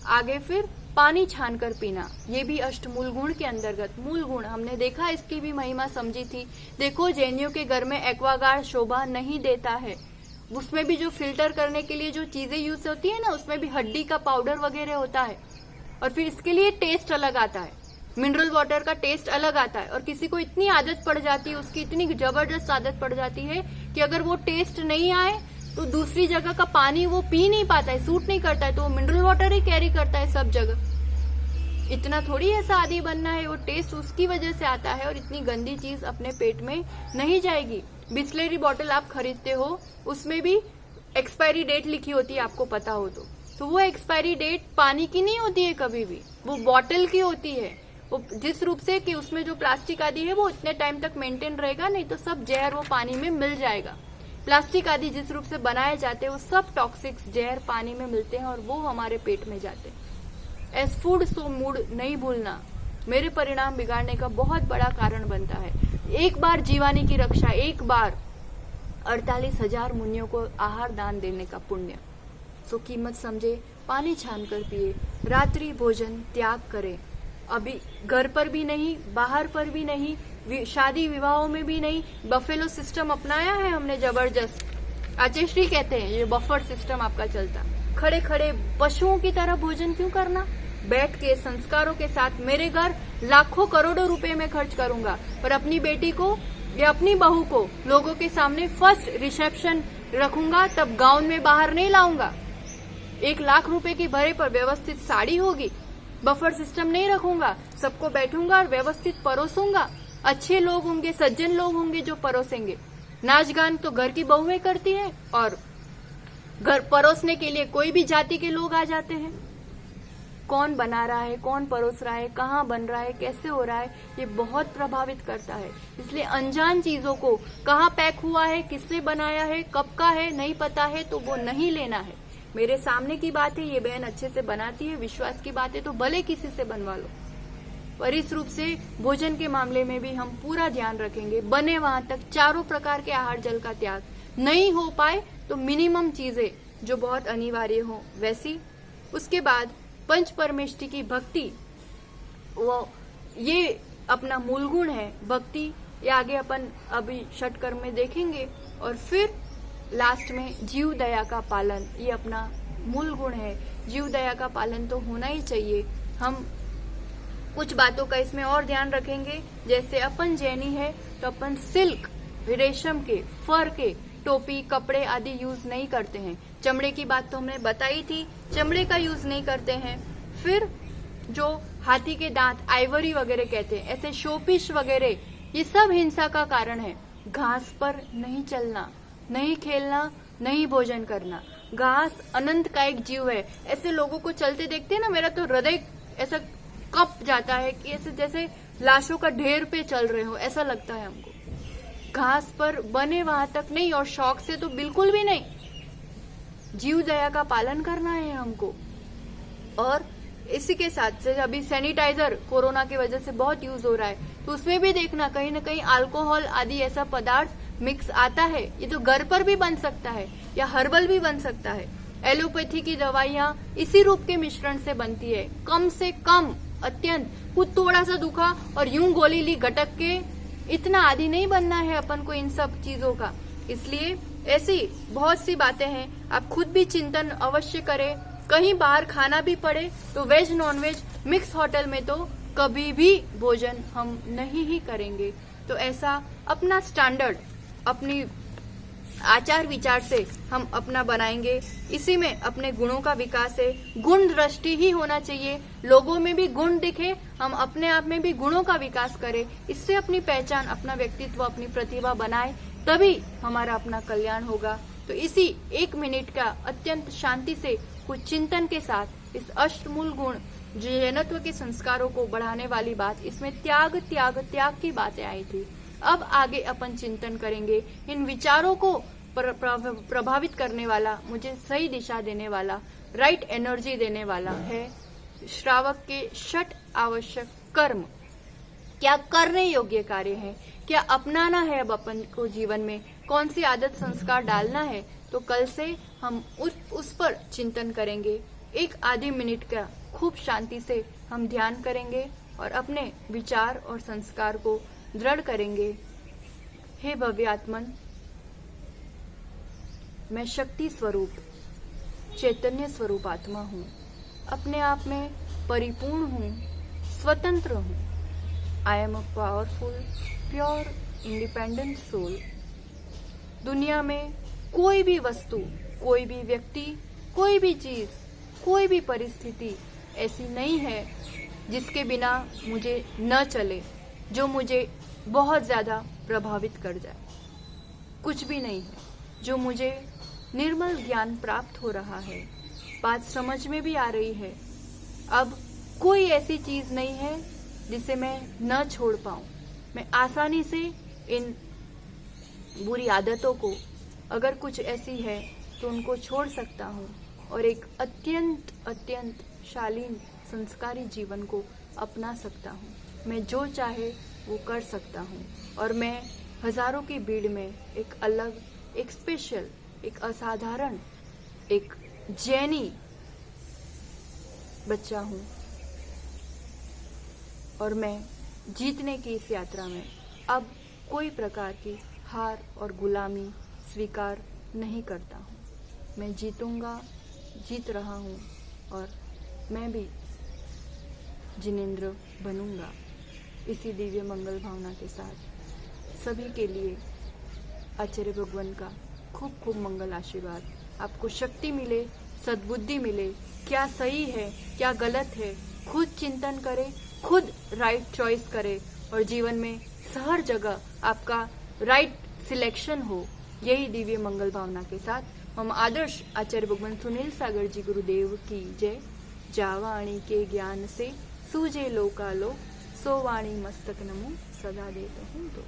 आगे फिर पानी छान कर पीना, ये भी अष्टमूल गुण के अंतर्गत। मूल गुण हमने देखा, इसकी भी महिमा समझी थी। देखो, जैनियों के घर में एक्वागार्ड शोभा नहीं देता है, उसमें भी जो फिल्टर करने के लिए जो चीजें यूज होती है ना, उसमें भी हड्डी का पाउडर वगैरह होता है और फिर इसके लिए टेस्ट अलग आता है, मिनरल वाटर का टेस्ट अलग आता है। और किसी को इतनी आदत पड़ जाती है, उसकी इतनी जबरदस्त आदत पड़ जाती है कि अगर वो टेस्ट नहीं आए तो दूसरी जगह का पानी वो पी नहीं पाता है, सूट नहीं करता है, तो वो मिनरल वाटर ही कैरी करता है सब जगह। इतना थोड़ी ऐसा आदी बनना है, वो टेस्ट उसकी वजह से आता है और इतनी गंदी चीज अपने पेट में नहीं जाएगी। बिस्लेरी बॉटल आप खरीदते हो, उसमें भी एक्सपायरी डेट लिखी होती है, आपको पता हो तो वो एक्सपायरी डेट पानी की नहीं होती है कभी भी, वो बॉटल की होती है। वो जिस रूप से कि उसमें जो प्लास्टिक आदि है वो इतने टाइम तक मेंटेन रहेगा, नहीं तो सब जहर वो पानी में मिल जाएगा। प्लास्टिक आदि जिस रूप से बनाए जाते हैं वो सब टॉक्सिक्स जहर पानी में मिलते हैं और वो हमारे पेट में जाते हैं। एज फूड सो मूड नहीं भूलना मेरे परिणाम बिगाड़ने का बहुत बड़ा कारण बनता है। एक बार जीवानी की रक्षा, एक बार 48,000 मुनियों को आहार दान देने का पुण्य। सो कीमत समझे, पानी छान कर पिए, रात्रि भोजन त्याग करें। अभी घर पर भी नहीं, बाहर पर भी नहीं, शादी विवाहों में भी नहीं। बफेलो सिस्टम अपनाया है हमने जबरदस्त। आचेश्री कहते हैं ये बफर सिस्टम आपका चलता। खड़े खड़े पशुओं की तरह भोजन क्यों करना? बैठ के संस्कारों के साथ मेरे घर लाखों करोड़ों रुपए में खर्च करूंगा, पर अपनी बेटी को या अपनी बहू को लोगों के सामने फर्स्ट रिसेप्शन रखूंगा, तब गाउन में बाहर नहीं लाऊंगा। 1 लाख रुपए की भरे पर व्यवस्थित साड़ी होगी, बफर सिस्टम नहीं रखूंगा, सबको बैठूंगा और व्यवस्थित परोसूंगा। अच्छे लोग होंगे, सज्जन लोग होंगे जो परोसेंगे। नाच गान तो घर की बहुएं करती हैं और घर परोसने के लिए कोई भी जाति के लोग आ जाते हैं। कौन बना रहा है, कौन परोस रहा है, कहाँ बन रहा है, कैसे हो रहा है, ये बहुत प्रभावित करता है। इसलिए अनजान चीजों को, कहाँ पैक हुआ है, किसने बनाया है, कब का है, नहीं पता है तो वो नहीं लेना है। मेरे सामने की बात है, ये बहन अच्छे से बनाती है, विश्वास की बात है तो भले किसी से बनवा लो। पर इस रूप से भोजन के मामले में भी हम पूरा ध्यान रखेंगे। बने वहां तक चारों प्रकार के आहार जल का त्याग नहीं हो पाए तो मिनिमम चीजें जो बहुत अनिवार्य हो वैसी। उसके बाद पंच परमेष्टि की भक्ति, वो ये अपना मूल गुण है भक्ति। ये आगे अपन अभी षटकर्म में देखेंगे। और फिर लास्ट में जीव दया का पालन, ये अपना मूल गुण है। जीव दया का पालन तो होना ही चाहिए। हम कुछ बातों का इसमें और ध्यान रखेंगे, जैसे अपन जैनी है तो अपन सिल्क, रेशम के, फर के टोपी, कपड़े आदि यूज नहीं करते हैं। चमड़े की बात तो हमने बताई थी, चमड़े का यूज नहीं करते हैं। फिर जो हाथी के दांत, आइवरी वगैरह कहते हैं, ऐसे शोपीस वगैरह, ये सब हिंसा का कारण है। घास पर नहीं चलना, नहीं खेलना, नहीं भोजन करना। घास अनंत का एक जीव है। ऐसे लोगों को चलते देखते हैं ना, मेरा तो हृदय ऐसा कप जाता है कि ऐसे जैसे लाशों का ढेर पे चल रहे हो, ऐसा लगता है हमको। घास पर बने वहां तक नहीं, और शौक से तो बिल्कुल भी नहीं। जीव दया का पालन करना है हमको। और इसी के साथ से अभी सैनिटाइजर कोरोना की वजह से बहुत यूज हो रहा है, तो उसमें भी देखना कहीं ना कहीं अल्कोहल आदि ऐसा पदार्थ मिक्स आता है। ये तो घर पर भी बन सकता है या हर्बल भी बन सकता है। एलोपैथी की दवाइयाँ इसी रूप के मिश्रण से बनती है। कम से कम अत्यंत कुछ थोड़ा सा दुखा और यूं गोली ली घटक के, इतना आदि नहीं बनना है अपन को इन सब चीजों का। इसलिए ऐसी बहुत सी बातें हैं, आप खुद भी चिंतन अवश्य करें। कहीं बाहर खाना भी पड़े तो veg non veg mix hotel में तो कभी भी भोजन हम नहीं ही करेंगे। तो ऐसा अपना स्टैंडर्ड अपनी आचार विचार से हम अपना बनाएंगे। इसी में अपने गुणों का विकास है। गुण दृष्टि ही होना चाहिए, लोगों में भी गुण दिखे, हम अपने आप में भी गुणों का विकास करें। इससे अपनी पहचान, अपना व्यक्तित्व, अपनी प्रतिभा बनाए, तभी हमारा अपना कल्याण होगा। तो इसी 1 मिनट का अत्यंत शांति से कुछ चिंतन के साथ इस अष्टमूल गुण जैनत्व के संस्कारों को बढ़ाने वाली बात, इसमें त्याग त्याग त्याग की बातें आई थी। अब आगे अपन चिंतन करेंगे। इन विचारों को प्रभावित करने वाला, मुझे सही दिशा देने वाला, राइट एनर्जी देने वाला है श्रावक के 6 आवश्यक कर्म। क्या करने योग्य कार्य है, क्या अपनाना है अब अपन को जीवन में, कौन सी आदत संस्कार डालना है। तो कल से हम उस पर चिंतन करेंगे। 1 आधी मिनट का खूब शांति से हम ध्यान करेंगे और अपने विचार और संस्कार को दृढ़ करेंगे। हे भव्य आत्मन, मैं शक्ति स्वरूप चैतन्य स्वरूप आत्मा हूँ, अपने आप में परिपूर्ण हूँ, स्वतंत्र हूँ। I am a powerful pure independent soul. दुनिया में कोई भी वस्तु, कोई भी व्यक्ति, कोई भी चीज, कोई भी परिस्थिति ऐसी नहीं है जिसके बिना मुझे न चले, जो मुझे बहुत ज्यादा प्रभावित कर जाए। कुछ भी नहीं है। जो मुझे निर्मल ज्ञान प्राप्त हो रहा है, बात समझ में भी आ रही है। अब कोई ऐसी चीज नहीं है जिसे मैं न छोड़ पाऊं। मैं आसानी से इन बुरी आदतों को, अगर कुछ ऐसी है तो उनको छोड़ सकता हूँ और एक अत्यंत अत्यंत शालीन संस्कारी जीवन को अपना सकता हूँ। मैं जो चाहे वो कर सकता हूँ और मैं हजारों की भीड़ में एक अलग, एक स्पेशल, एक असाधारण, एक जैनी बच्चा हूँ। और मैं जीतने की इस यात्रा में अब कोई प्रकार की हार और गुलामी स्वीकार नहीं करता हूँ। मैं जीतूंगा, जीत रहा हूँ और मैं भी जिनेंद्र बनूंगा। इसी दिव्य मंगल भावना के साथ सभी के लिए आचार्य भगवान का खूब खूब मंगल आशीर्वाद। आपको शक्ति मिले, सद्बुद्धि मिले, क्या सही है क्या गलत है, खुद चिंतन करें, खुद राइट चॉइस करें और जीवन में हर जगह आपका राइट सिलेक्शन हो। यही दिव्य मंगल भावना के साथ हम आदर्श आचार्य भगवान सुनील सागर जी गुरुदेव की जय। जावाणी के ज्ञान से सूझे लोकालो, सो वाणी मस्तक नमो सदा देता हूँ तो।